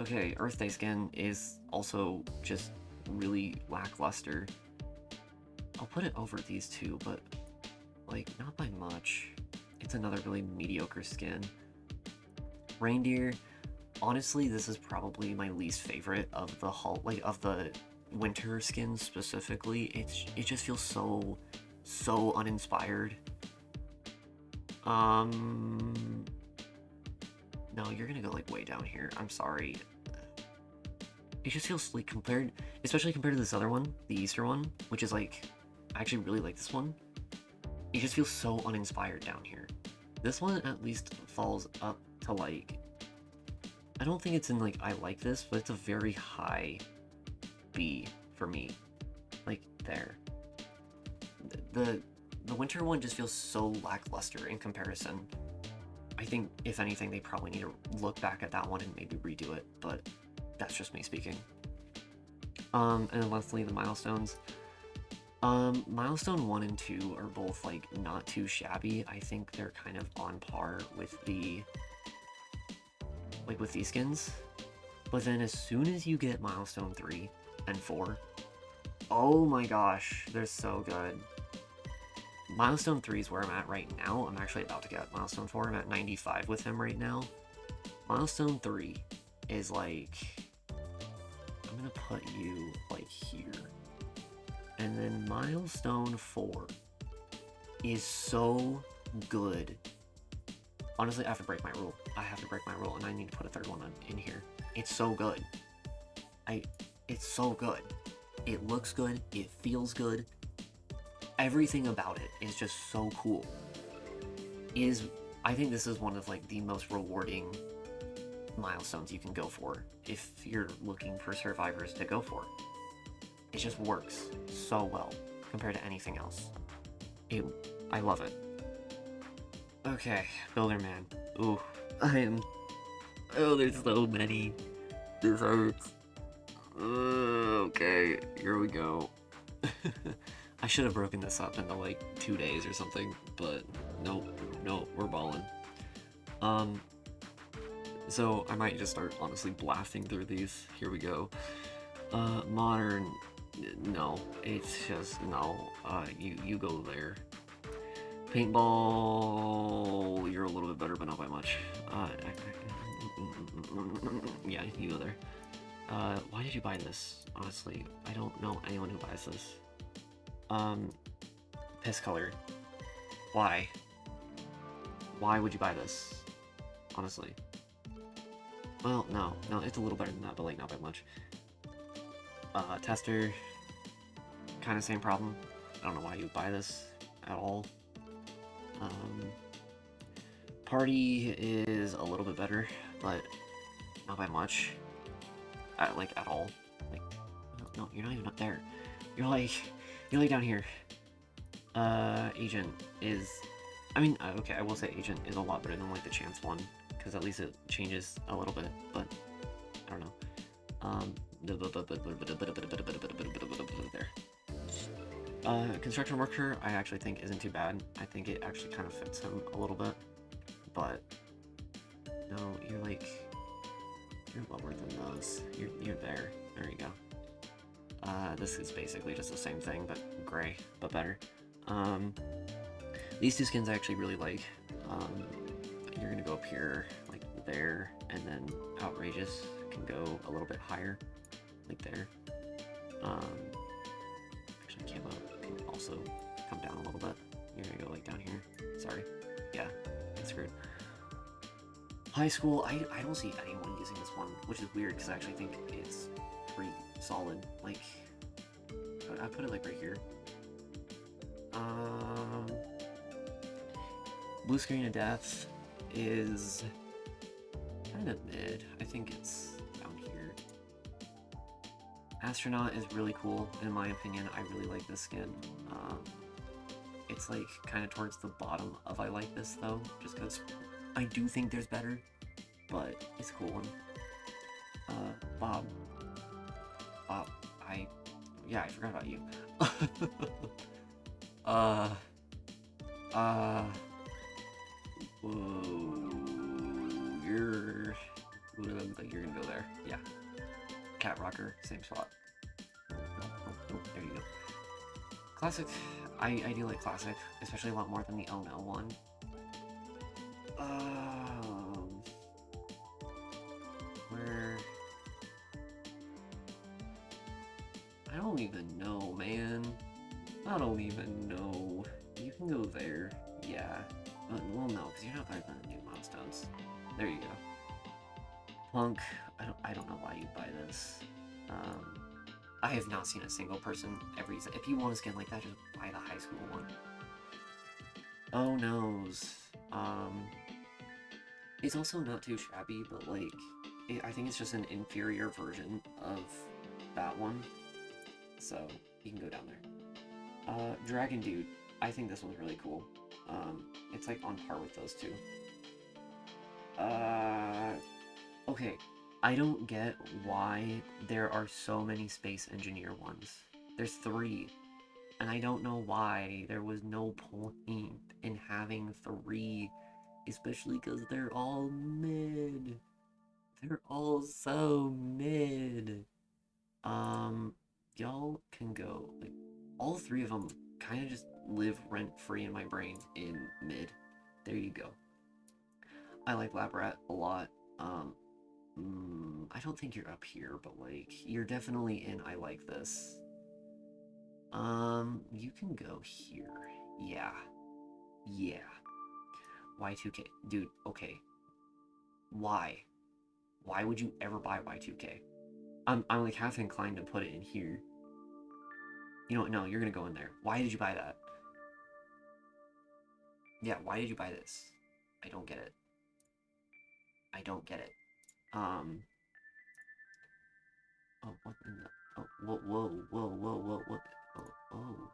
Okay, Earth Day skin is also just really lackluster. I'll put it over these two, but like not by much. It's another really mediocre skin. Reindeer, honestly, this is probably my least favorite of the of the winter skins specifically. It just feels so uninspired. No, you're gonna go like way down here. I'm sorry. It just feels like especially compared to this other one, the Easter one, which is like, I actually really like this one. It just feels so uninspired down here. This one at least falls up to like, I don't think it's in like I like this, but it's a very high B for me. Like there. The winter one just feels so lackluster in comparison. I think if anything they probably need to look back at that one and maybe redo it, but that's just me speaking. And then lastly, the milestones. Milestone 1 and 2 are both like not too shabby. I think they're kind of on par with with these skins. But then as soon as you get milestone 3 and 4, oh my gosh, they're so good. Milestone 3 is where I'm at right now. I'm actually about to get milestone 4. I'm at 95 with him right now. Milestone 3 is like, I'm gonna put you like here. And then milestone 4 is so good. Honestly, I have to break my rule. I have to break my rule, and I need to put a third one in here. It's so good. It's so good. It looks good. It feels good. Everything about it is just so cool. I think this is one of like the most rewarding milestones you can go for if you're looking for survivors to go for. It just works so well compared to anything else. I love it. Okay, Builder Man. Ooh, there's so many. This hurts. Okay, here we go. I should have broken this up into like 2 days or something, but nope, we're balling. So I might just start honestly blasting through these. Here we go. Modern, no, it's just no. You go there. Paintball, you're a little bit better, but not by much. Yeah, you go there. Why did you buy this? Honestly, I don't know anyone who buys this. Um, piss color. Why? Why would you buy this? Honestly. Well, no, it's a little better than that, but like not by much. Tester, kind of same problem. I don't know why you would buy this at all. Party is a little bit better, but not by much. Like at all. Like, no, you're not even up there. You're like down here. Agent is, I mean, okay, I will say Agent is a lot better than like the Chance one, because at least it changes a little bit, but I don't know. There. Construction Worker, I actually think isn't too bad. I think it actually kind of fits him a little bit, but no, you're lower than those. You're there. There you go. This is basically just the same thing, but gray, but better. These two skins I actually really like. You're gonna go up here, like there, and then Outrageous can go a little bit higher, like there. Actually, Camo can also come down a little bit. You're gonna go like down here. Sorry. Yeah, get screwed. High School, I don't see anyone using this one, which is weird because I actually think it's pretty solid. Like, I put it like right here. Blue Screen of Death is kind of mid. I think it's down here. Astronaut is really cool, in my opinion. I really like this skin. It's like kind of towards the bottom of I like this though, just because I do think there's better, but it's a cool one. Bob, yeah, I forgot about you. Whoa, you're gonna go there, yeah. Cat Rocker, same spot. Nope, there you go. Classic, I do like Classic, especially a lot more than the Oh No one. Where? I don't even know, man. I don't even know. You can go there, yeah. Well, no, because you're not better than the new milestones. There you go. Plunk, I don't know why you buy this. I have not seen a single person ever use it. If you want a skin like that, just buy the high school one. Oh noes. It's also not too shabby, but like, I think it's just an inferior version of that one. So you can go down there. Dragon Dude, I think this one's really cool. It's like on par with those two. Okay, I don't get why there are so many Space Engineer ones. There's 3, and I don't know why there was no point in having 3, especially because they're all mid. They're all so mid. Y'all can go, like, all 3 of them kind of just live rent-free in my brain in mid. There you go. I like Labrat a lot. I don't think you're up here, but like, you're definitely in I like this. You can go here. Yeah. Yeah. Y2K. Dude, okay. Why? Why would you ever buy Y2K? I'm like half inclined to put it in here. You know what? No, you're gonna go in there. Why did you buy that? Yeah, why did you buy this? I don't get it. I don't get it. Oh, what in the... Oh, whoa, what? Oh,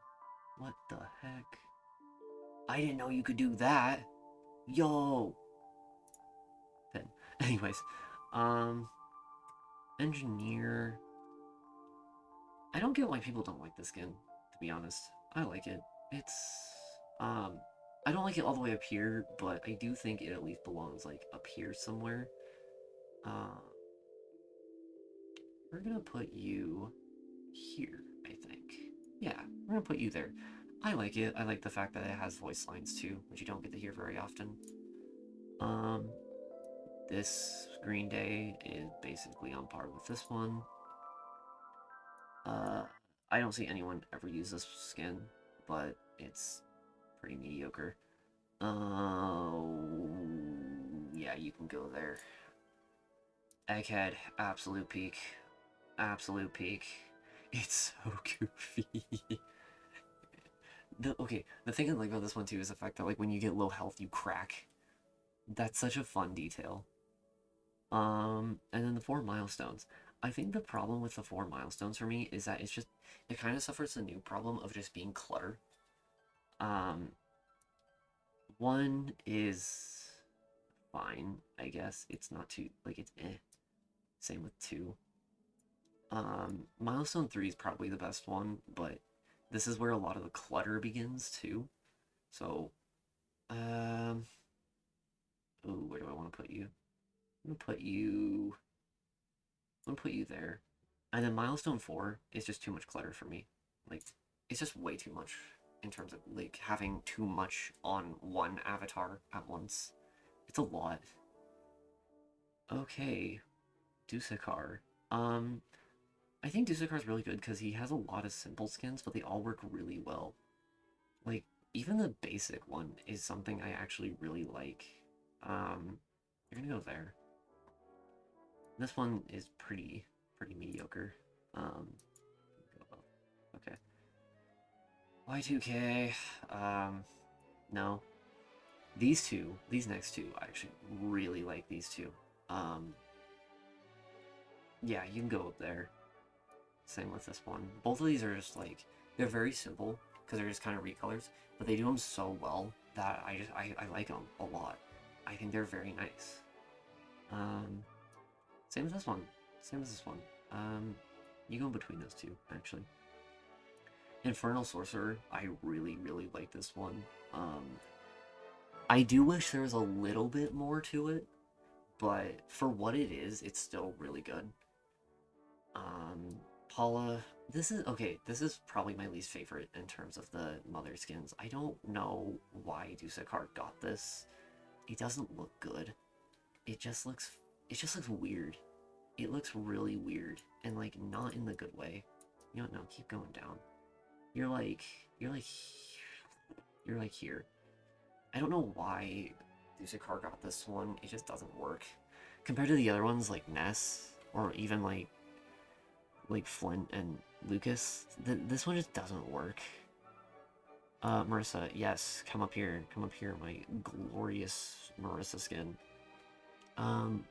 what the heck? I didn't know you could do that. Yo! Then, anyways, Engineer... I don't get why people don't like this skin, to be honest. I like it. It's, I don't like it all the way up here, but I do think it at least belongs, like, up here somewhere. We're gonna put you here, I think. Yeah, we're gonna put you there. I like it. I like the fact that it has voice lines too, which you don't get to hear very often. This Green Day is basically on par with this one. I don't see anyone ever use this skin, but it's pretty mediocre. Yeah, you can go there. Egghead, absolute peak. Absolute peak. It's so goofy. The thing I like about this one too is the fact that like when you get low health, you crack. That's such a fun detail. And then the 4 milestones. I think the problem with the 4 milestones for me is that it kind of suffers the new problem of just being clutter. Um, one is fine, I guess. It's not too like it's eh. Same with two. Milestone three is probably the best one, but this is where a lot of the clutter begins too. So, um, ooh, where do I want to put you? I'm gonna put you. I'm gonna put you there. And then milestone four is just too much clutter for me. Like, it's just way too much in terms of like having too much on one avatar at once. It's a lot. Okay, Dusakar. Um, I think Dusakar's really good because he has a lot of simple skins, but they all work really well. Like, even the basic one is something I actually really like. You're gonna go there. This one is pretty mediocre. Um, okay. Y2K. No. These next two, I actually really like these two. Um, yeah, you can go up there. Same with this one. Both of these are just like they're very simple because they're just kind of recolors, but they do them so well that I like them a lot. I think they're very nice. Um, same as this one. Same as this one. You go in between those two actually. Infernal Sorcerer, I really like this one. I do wish there was a little bit more to it, but for what it is, it's still really good. Um, Paula, this is okay. This is probably my least favorite in terms of the mother skins. I don't know why Dusakar got this. It doesn't look good. It just looks. It just looks weird. It looks really weird and like not in the good way. You know, no, keep going down. You're like, you're like, you're like here. I don't know why Dusakar got this one. It just doesn't work compared to the other ones like Ness or even like Flint and Lucas. This one just doesn't work. Marissa, yes, come up here, my glorious Marissa skin. Um,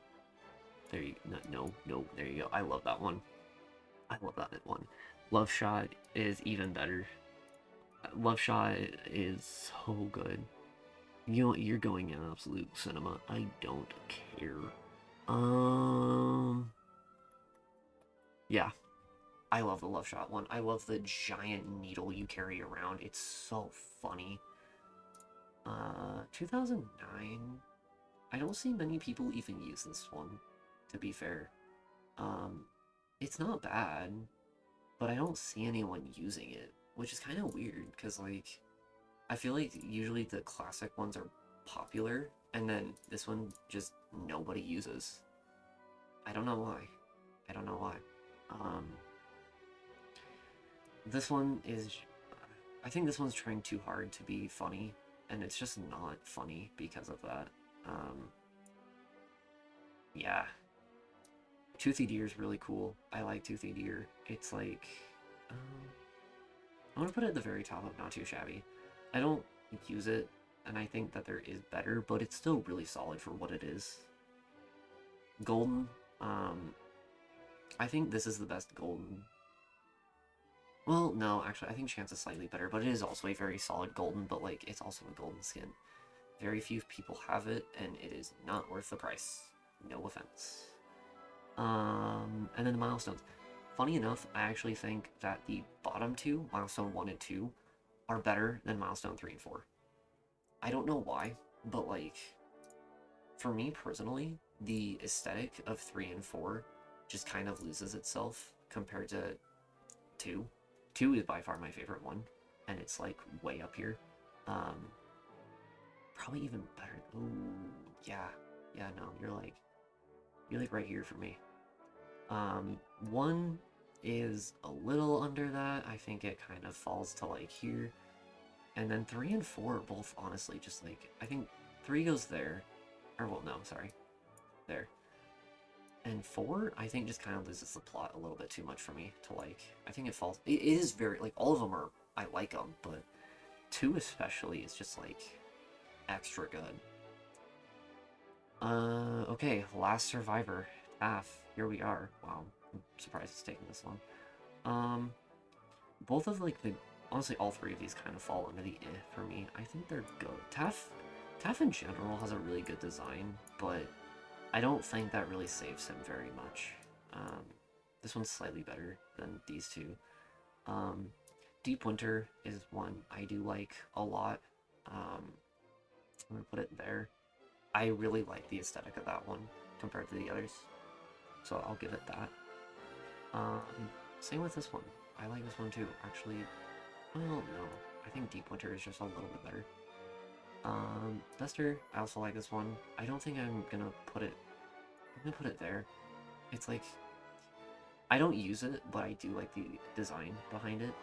there you no, there you go. I love that one. I love that one. Love Shot is even better. Love Shot is so good. You're going in absolute cinema. I don't care. Um, yeah, I love the Love Shot one. I love the giant needle you carry around. It's so funny. 2009. I don't see many people even use this one, to be fair. Um, it's not bad, but I don't see anyone using it, which is kind of weird because like I feel like usually the classic ones are popular, and then this one just nobody uses. I don't know why. I don't know why. Um, this one is. I think this one's trying too hard to be funny, and it's just not funny because of that. Um, yeah. Toothy Deer is really cool. I like Toothy Deer. It's like. Um, I want to put it at the very top of Not Too Shabby. I don't use it, and I think that there is better, but it's still really solid for what it is. Golden, I think this is the best Golden. Well, no, actually, I think Chance is slightly better, but it is also a very solid Golden, but, like, it's also a Golden skin. Very few people have it, and it is not worth the price. No offense. And then the milestones. Funny enough, I actually think that the bottom two, milestone 1 and 2, are better than milestone 3 and 4. I don't know why, but like for me personally, the aesthetic of 3 and 4 just kind of loses itself compared to 2. 2 is by far my favorite one, and it's like way up here. Um, probably even better. Ooh, yeah, no, you're like You're like right here for me. 1 is a little under that. I think it kind of falls to like here. And then 3 and 4 are both honestly just like, I think 3 goes there. Or, well, no, sorry. There. And 4, I think just kind of loses the plot a little bit too much for me to like. I think it falls. It is very, like, all of them are, I like them, but 2 especially is just like extra good. Okay, Last Survivor. Taff, here we are. Wow, I'm surprised it's taking this long. Both of like the, honestly, all 3 of these kind of fall under the for me. I think they're good. Taff in general has a really good design, but I don't think that really saves him very much. This one's slightly better than these 2. Deep Winter is one I do like a lot. I'm gonna put it there. I really like the aesthetic of that one compared to the others, so I'll give it that. Same with this one. I like this one too. Actually, well, no. I think Deep Winter is just a little bit better. Duster, I also like this one. I don't think I'm gonna put it... I'm gonna put it there. It's like... I don't use it, but I do like the design behind it.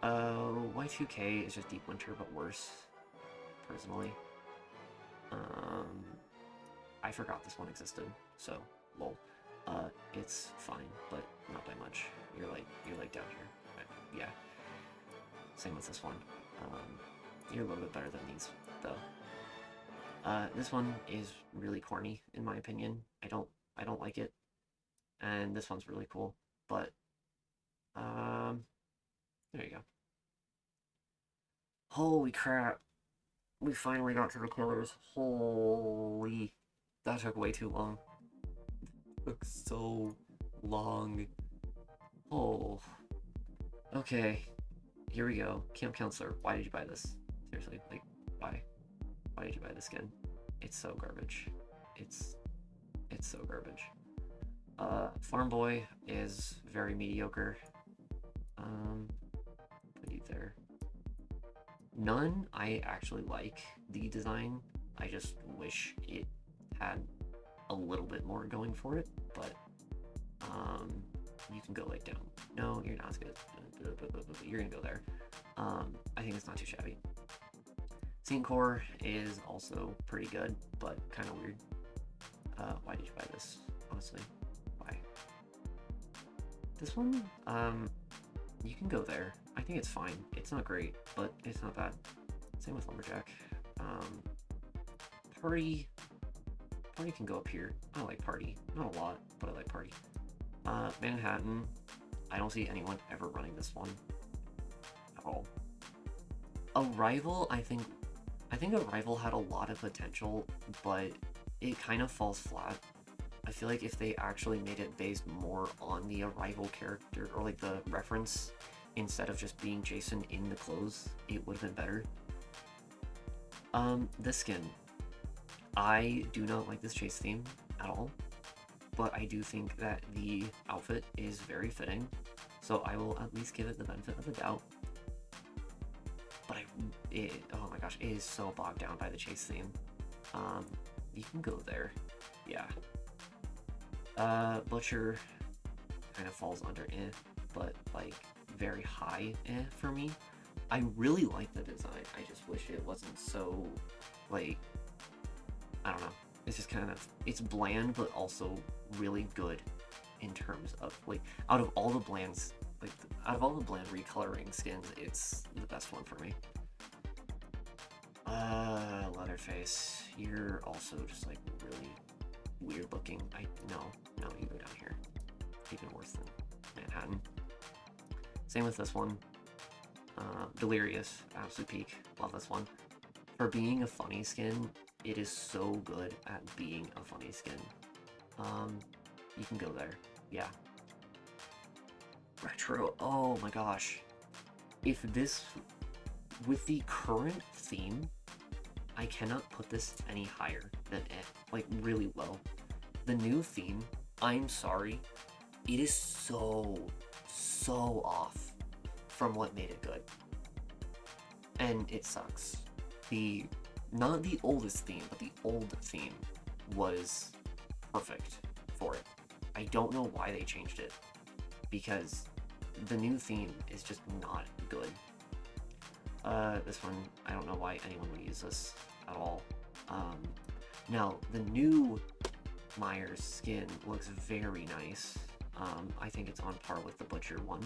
Y2K is just Deep Winter, but worse, personally. I forgot this one existed, so, lol. It's fine, but not by much. You're like down here. But, yeah. Same with this one. You're a little bit better than these, though. This one is really corny, in my opinion. I don't like it. And this one's really cool, but, there you go. Holy crap. We finally got to the killers. Holy... That took way too long. It took so long. Oh. Okay. Here we go. Camp Counselor, why did you buy this? Seriously, like, why? Why did you buy this skin? It's so garbage. It's so garbage. Farm Boy is very mediocre. Put you there. None, I actually like the design. I just wish it had a little bit more going for it, but you can go like down. No, you're not as good. You're gonna go there. I think it's not too shabby. Scene Core is also pretty good, but kind of weird. Why did you buy this? Honestly, why? This one, you can go there. I think it's fine. It's not great, but it's not bad. Same with Lumberjack. Party can go up here. I like Party. Not a lot, but I like Party. Manhattan, I don't see anyone ever running this one at all. Arrival, I think Arrival had a lot of potential, but it kind of falls flat. I feel like if they actually made it based more on the Arrival character, or like the reference, instead of just being Jason in the clothes, it would have been better. This skin. I do not like this chase theme at all, but I do think that the outfit is very fitting, so I will at least give it the benefit of the doubt. But oh my gosh, it is so bogged down by the chase theme. You can go there. Yeah. Butcher kind of falls under but like very high for me. I really like the design. I just wish it wasn't so, like, I don't know. It's just kind of, it's bland, but also really good in terms of, like, out of all the bland recoloring skins, it's the best one for me. Leatherface, you're also just, like, really weird looking. No, you go down here. Even worse than Manhattan. Same with this one. Delirious, absolute peak. Love this one. For being a funny skin, it is so good at being a funny skin. You can go there. Yeah. Retro, oh my gosh. If this, with the current theme, I cannot put this any higher than like really low. The new theme, I'm sorry, it is so off from what made it good. And it sucks. Not the oldest theme, but the old theme was perfect for it. I don't know why they changed it, because the new theme is just not good. This one, I don't know why anyone would use this at all. Now, the new Myers skin looks very nice. I think it's on par with the Butcher one.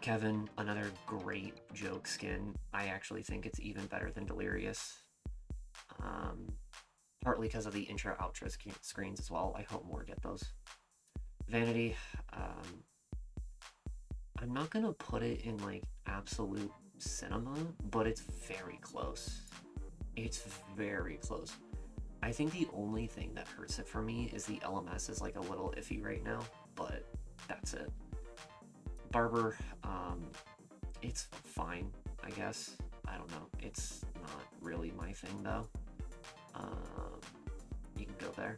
Kevin, another great joke skin. I actually think it's even better than Delirious. Partly because of the intro outro screens as well. I hope more get those. Vanity, I'm not gonna put it in like absolute cinema, but it's very close. It's very close. I think the only thing that hurts it for me is the LMS is like a little iffy right now, but that's it. Barber, it's fine, I guess. I don't know. It's not really my thing though. You can go there.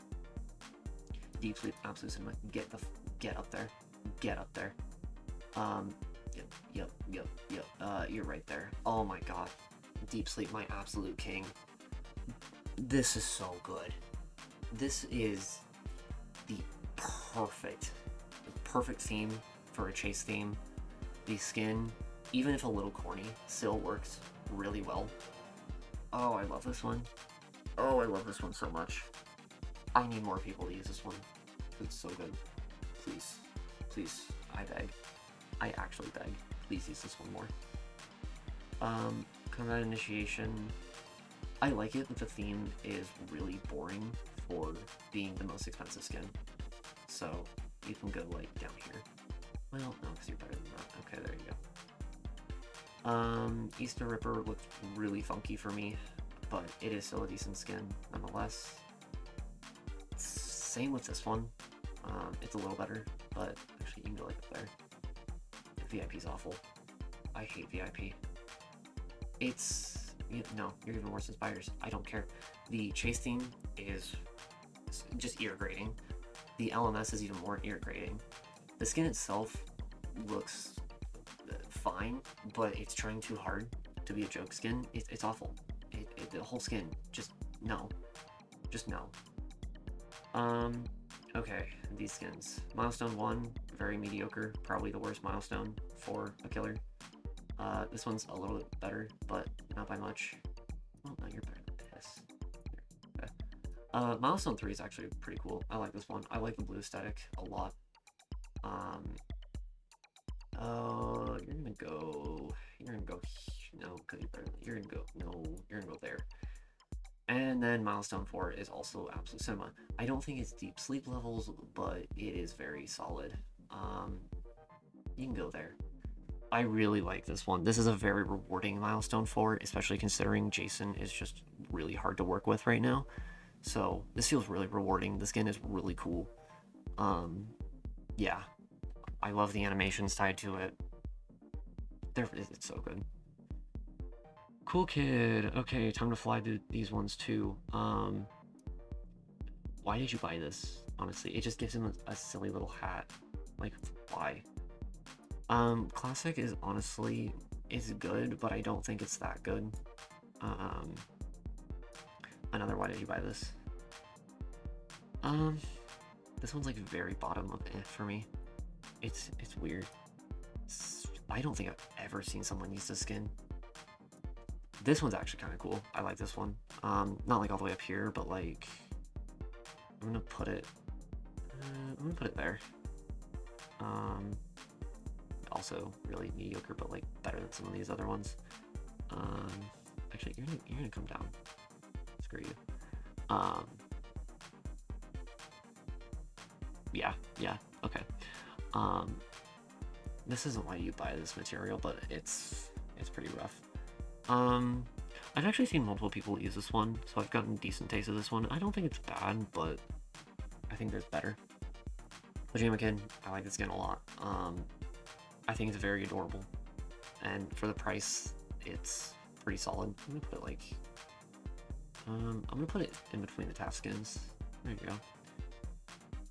Deep Sleep, Absolute Cinema, get up there. Get up there. Yep. You're right there. Oh my god. Deep Sleep, my absolute king. This is so good. This is the perfect theme for a chase theme. The skin, even if a little corny, still works really well. Oh, I love this one. Oh, I love this one so much. I need more people to use this one. It's so good. Please. Please, I beg. I actually beg. Please use this one more. Combat Initiation. I like it, but the theme is really boring for being the most expensive skin. So you can go like down here. Well, no, because you're better than that. Okay, there you go. Easter Ripper looked really funky for me, but it is still a decent skin nonetheless. Same with this one. It's a little better, but actually you can go like up there. VIP's awful. I hate VIP. It's... No, you're even worse than Spiders. I don't care. The chase theme is just ear-grating. The LMS is even more ear-grating. The skin itself looks fine, but it's trying too hard to be a joke skin. It's awful. The whole skin, just no. Just no. Okay, these skins. Milestone 1, very mediocre. Probably the worst milestone for a killer. This one's a little bit better, but not by much. Oh, no, you're better than this. Okay. Milestone 3 is actually pretty cool. I like this one. I like the blue aesthetic a lot. You're gonna go, no, because you're gonna go there. And then Milestone 4 is also Absolute Cinema. I don't think it's Deep Sleep levels, but it is very solid. You can go there. I really like this one. This is a very rewarding Milestone 4, especially considering Jason is just really hard to work with right now. So this feels really rewarding. The skin is really cool. Yeah. I love the animations tied to it. It's so good. Cool Kid. Okay, time to fly to these ones too. Why did you buy this? Honestly, it just gives him a silly little hat. Like, why? Classic is honestly good, but I don't think it's that good. Another why did you buy this? This one's like very bottom of for me. It's weird. I don't think I've ever seen someone use this skin. This one's actually kind of cool. I like this one. Not like all the way up here, but like I'm gonna put it there. Also really mediocre, but like better than some of these other ones. Actually, you're gonna come down. Screw you. Yeah, okay. This isn't why you buy this material, but it's pretty rough. I've actually seen multiple people use this one, so I've gotten a decent taste of this one. I don't think it's bad, but I think there's better. Pajama Kid, I like this skin a lot. I think it's very adorable, and for the price, it's pretty solid. I'm gonna put it in between the TAF skins. There you go.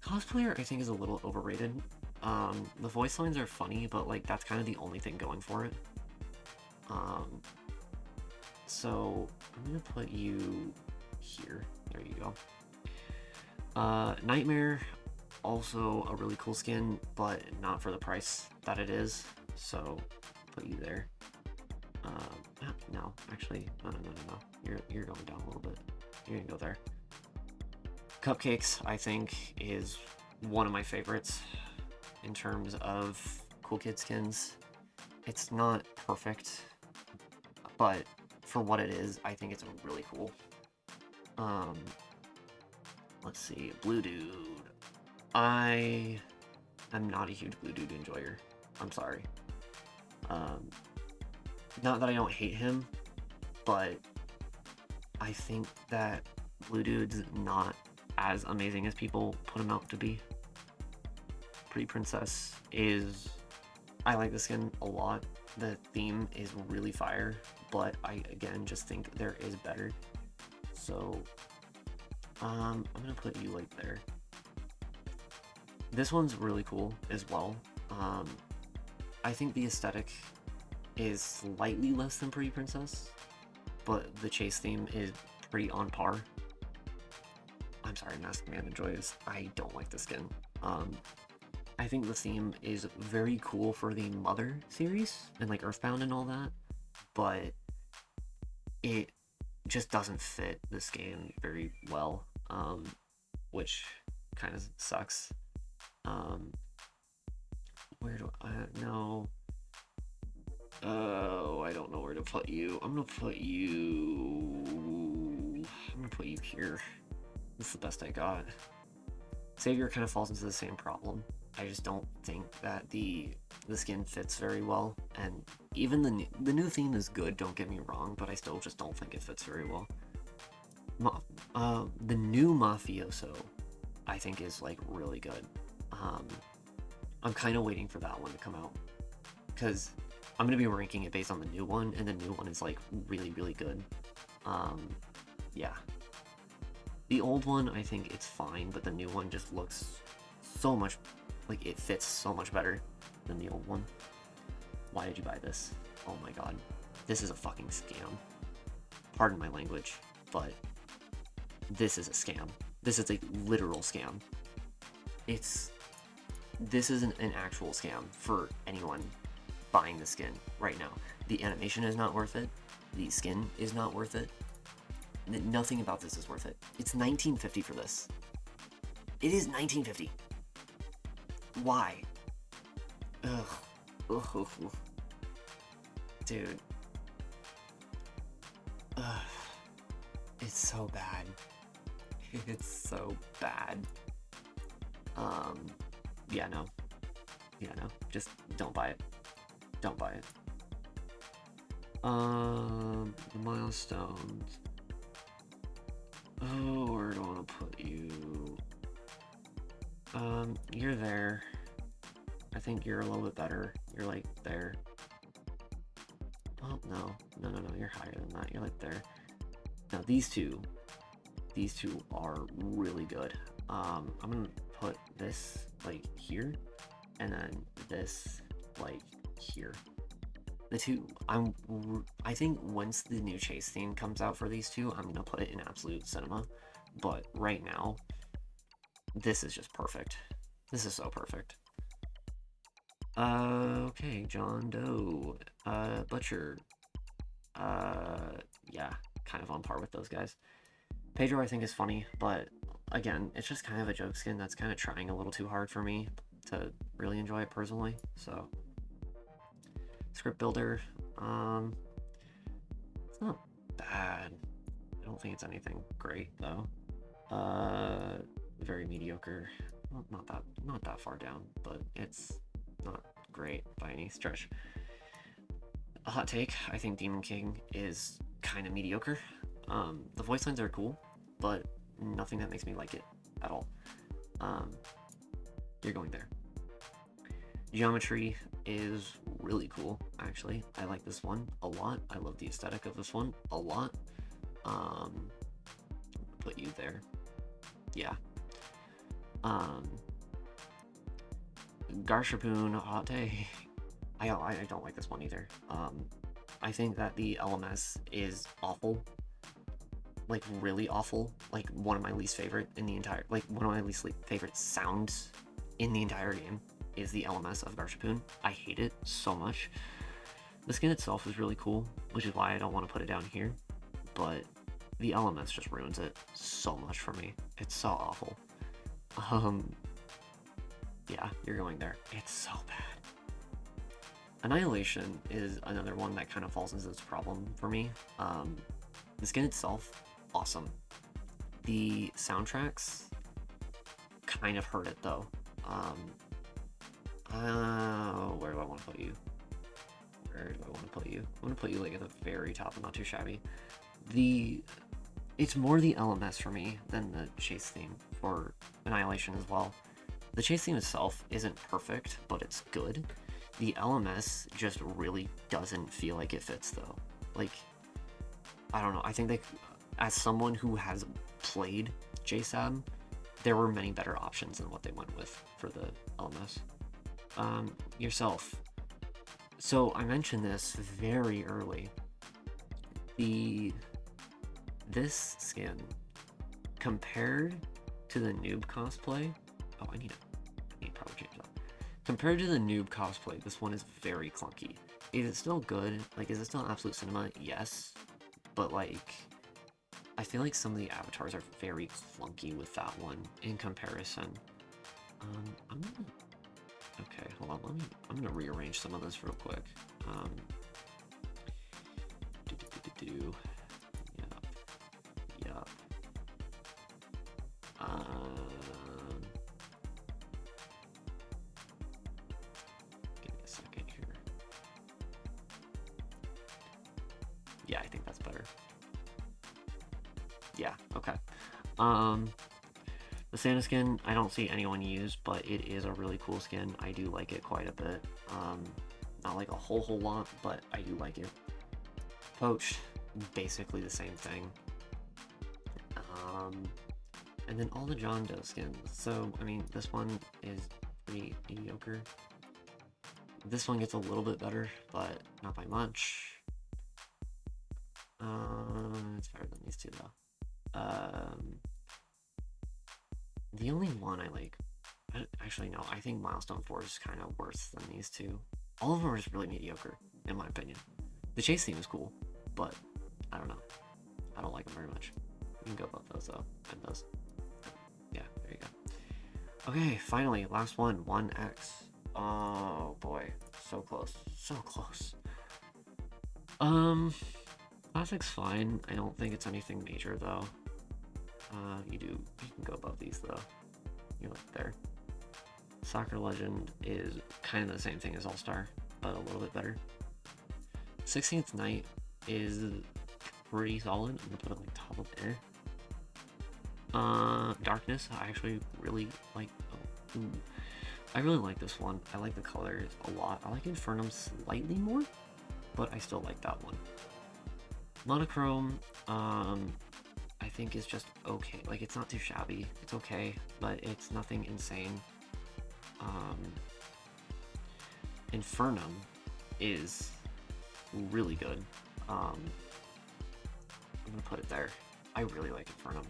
Cosplayer, I think, is a little overrated. The voice lines are funny, but like that's kind of the only thing going for it. So I'm gonna put you here. There you go. Nightmare, also a really cool skin, but not for the price that it is. So put you there. No, actually, no. You're going down a little bit. You're gonna go there. Cupcakes, I think, is one of my favorites in terms of cool kid skins. It's not perfect, but for what it is, I think it's really cool. Um, let's see, Blue Dude. I am not a huge Blue Dude enjoyer. I'm sorry. Um, not that I don't hate him, but I think that Blue Dude's not as amazing as people put him out to be. Pretty Princess is... I like the skin a lot. The theme is really fire, but I, again, just think there is better. So, I'm gonna put you like there. This one's really cool as well. I think the aesthetic is slightly less than Pretty Princess, but the chase theme is pretty on par. I'm sorry, Masked Man and Joyous. I don't like the skin. I think the theme is very cool for the Mother series and like Earthbound and all that, but it just doesn't fit this game very well, which kind of sucks. Where do I know? Oh, I don't know where to put you. I'm gonna put you here. This is the best I got. Savior kind of falls into the same problem. I just don't think that the skin fits very well, and even the new theme is good. Don't get me wrong, but I still just don't think it fits very well. The new Mafioso, I think, is like really good. I'm kind of waiting for that one to come out because I'm gonna be ranking it based on the new one, and the new one is like really good. Yeah. The old one, I think it's fine, but the new one just looks so much, like it fits so much better than the old one. Why did you buy this? Oh my god. This is a fucking scam. Pardon my language, but this is a scam. This is a literal scam. This is an actual scam for anyone buying the skin right now. The animation is not worth it. The skin is not worth it. Nothing about this is worth it. It's $19.50 for this. It is $19.50. Why? Ugh. Dude. Ugh. It's so bad. It's so bad. Yeah, no. Just don't buy it. Don't buy it. The milestones. Oh, where do I want to put you? You're there. I think you're a little bit better. You're like there. Oh, no, you're higher than that. You're like there. Now, these two are really good. I'm gonna put this like here, and then this like here. The two, I think once the new chase theme comes out for these two, I'm gonna put it in absolute cinema. But right now, this is just perfect. This is so perfect. Okay, John Doe, Butcher. Yeah, kind of on par with those guys. Pedro, I think, is funny, but again, it's just kind of a joke skin that's kind of trying a little too hard for me to really enjoy it personally. So, Script Builder, it's not bad. I don't think it's anything great though. Very mediocre. Well, not that far down, but it's not great by any stretch. A hot take, I think Demon King is kind of mediocre. The voice lines are cool, but nothing that makes me like it at all. You're going there. Geometry is really cool, actually. I like this one a lot. I love the aesthetic of this one a lot. Put you there. Yeah. Garchomp, hot take. I don't like this one either. I think that the LMS is awful. like really awful, like one of my least favorite in the entire, like one of my least favorite sounds in the entire game is the LMS of Garchomp. I hate it so much. The skin itself is really cool, which is why I don't want to put it down here, but the LMS just ruins it so much for me. It's so awful. Yeah, you're going there. It's so bad. Annihilation is another one that kind of falls into this problem for me. The skin itself, awesome. The soundtracks kind of hurt it though. Where do I want to put you? Where do I want to put you? I want to put you like at the very top, and not too shabby. It's more the LMS for me than the chase theme for Annihilation as well. The chase theme itself isn't perfect, but it's good. The LMS just really doesn't feel like it fits though. Like, I don't know. I think that as someone who has played JSAB, there were many better options than what they went with for the LMS. Yourself. So I mentioned this very early. This skin, compared to the noob cosplay, oh, I need to probably change that. Compared to the noob cosplay, this one is very clunky. Is it still good? Like, is it still absolute cinema? Yes, but like, I feel like some of the avatars are very clunky with that one in comparison. Okay, hold on. I'm gonna rearrange some of this real quick. Yup. Give me a second here. Yeah, I think that's better. Yeah, okay. The Santa skin, I don't see anyone use, but it is a really cool skin. I do like it quite a bit. Not like a whole lot, but I do like it. Poached, basically the same thing. And then all the John Doe skins. So, I mean, this one is pretty mediocre. This one gets a little bit better, but not by much. It's better than these two, though. The only one I like... Actually, no, I think Milestone 4 is kind of worse than these two. All of them are just really mediocre, in my opinion. The chase theme is cool, but I don't know. I don't like them very much. You can go above those, though, and those. Yeah, there you go. Okay, finally, last one, 1X. Oh boy, so close, so close. Classic's fine. I don't think it's anything major though. You can go above these though. You look there. Soccer Legend is kind of the same thing as All Star, but a little bit better. 16th Night is pretty solid. I'm gonna put it like top of there. Darkness, I actually really like. I really like this one. I like the colors a lot. I like Infernum slightly more, but I still like that one. Monochrome, I think is just okay. Like, it's not too shabby. It's okay, but it's nothing insane. Infernum is really good. I'm gonna put it there. I really like Infernum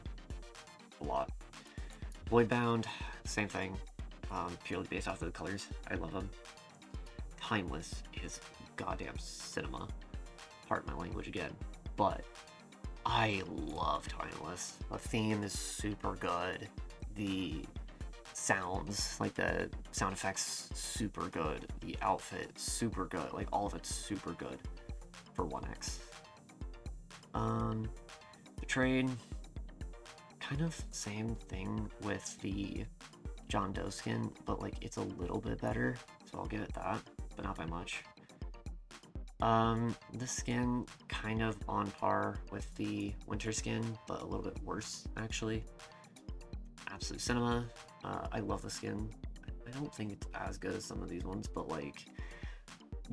a lot. Voidbound, same thing. Purely based off of the colors. I love them. Timeless is goddamn cinema. Pardon my language again. But I love Timeless. The theme is super good. The sounds, like the sound effects, super good. The outfit, super good. Like, all of it's super good for 1X. The trade, kind of same thing with the John Doe skin, but like it's a little bit better, so I'll give it that, but not by much. This skin kind of on par with the winter skin, but a little bit worse actually. Absolute Cinema, I love the skin. I don't think it's as good as some of these ones, but like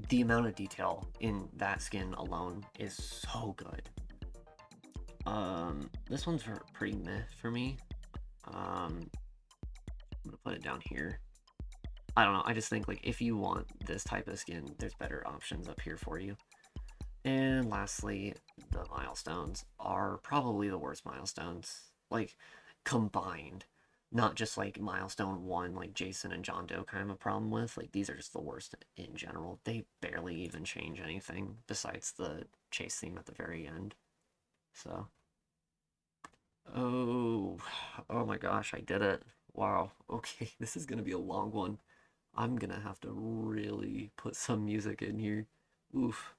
the amount of detail in that skin alone is so good. This one's pretty meh for me. I'm gonna put it down here. I don't know, I just think like if you want this type of skin, there's better options up here for you. And lastly, the milestones are probably the worst milestones, like combined. Not just like milestone one, like Jason and John Doe kind of a problem with. Like these are just the worst in general. They barely even change anything besides the chase theme at the very end. So, oh, oh my gosh, I did it. Wow. Okay, this is gonna be a long one. I'm gonna have to really put some music in here. Oof.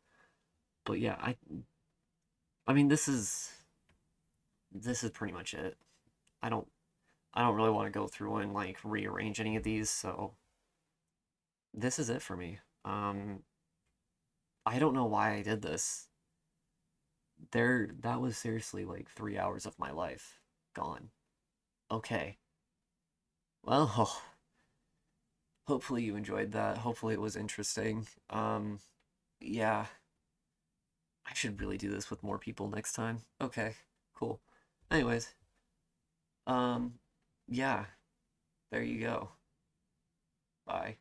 But yeah, I mean this is pretty much it. I don't I don't really want to go through and like rearrange any of these, so this is it for me. I don't know why I did this. That was seriously like 3 hours of my life gone. Okay. Well, hopefully you enjoyed that. Hopefully it was interesting. Yeah, I should really do this with more people next time. Okay, cool. Anyways, um, yeah, there you go. Bye.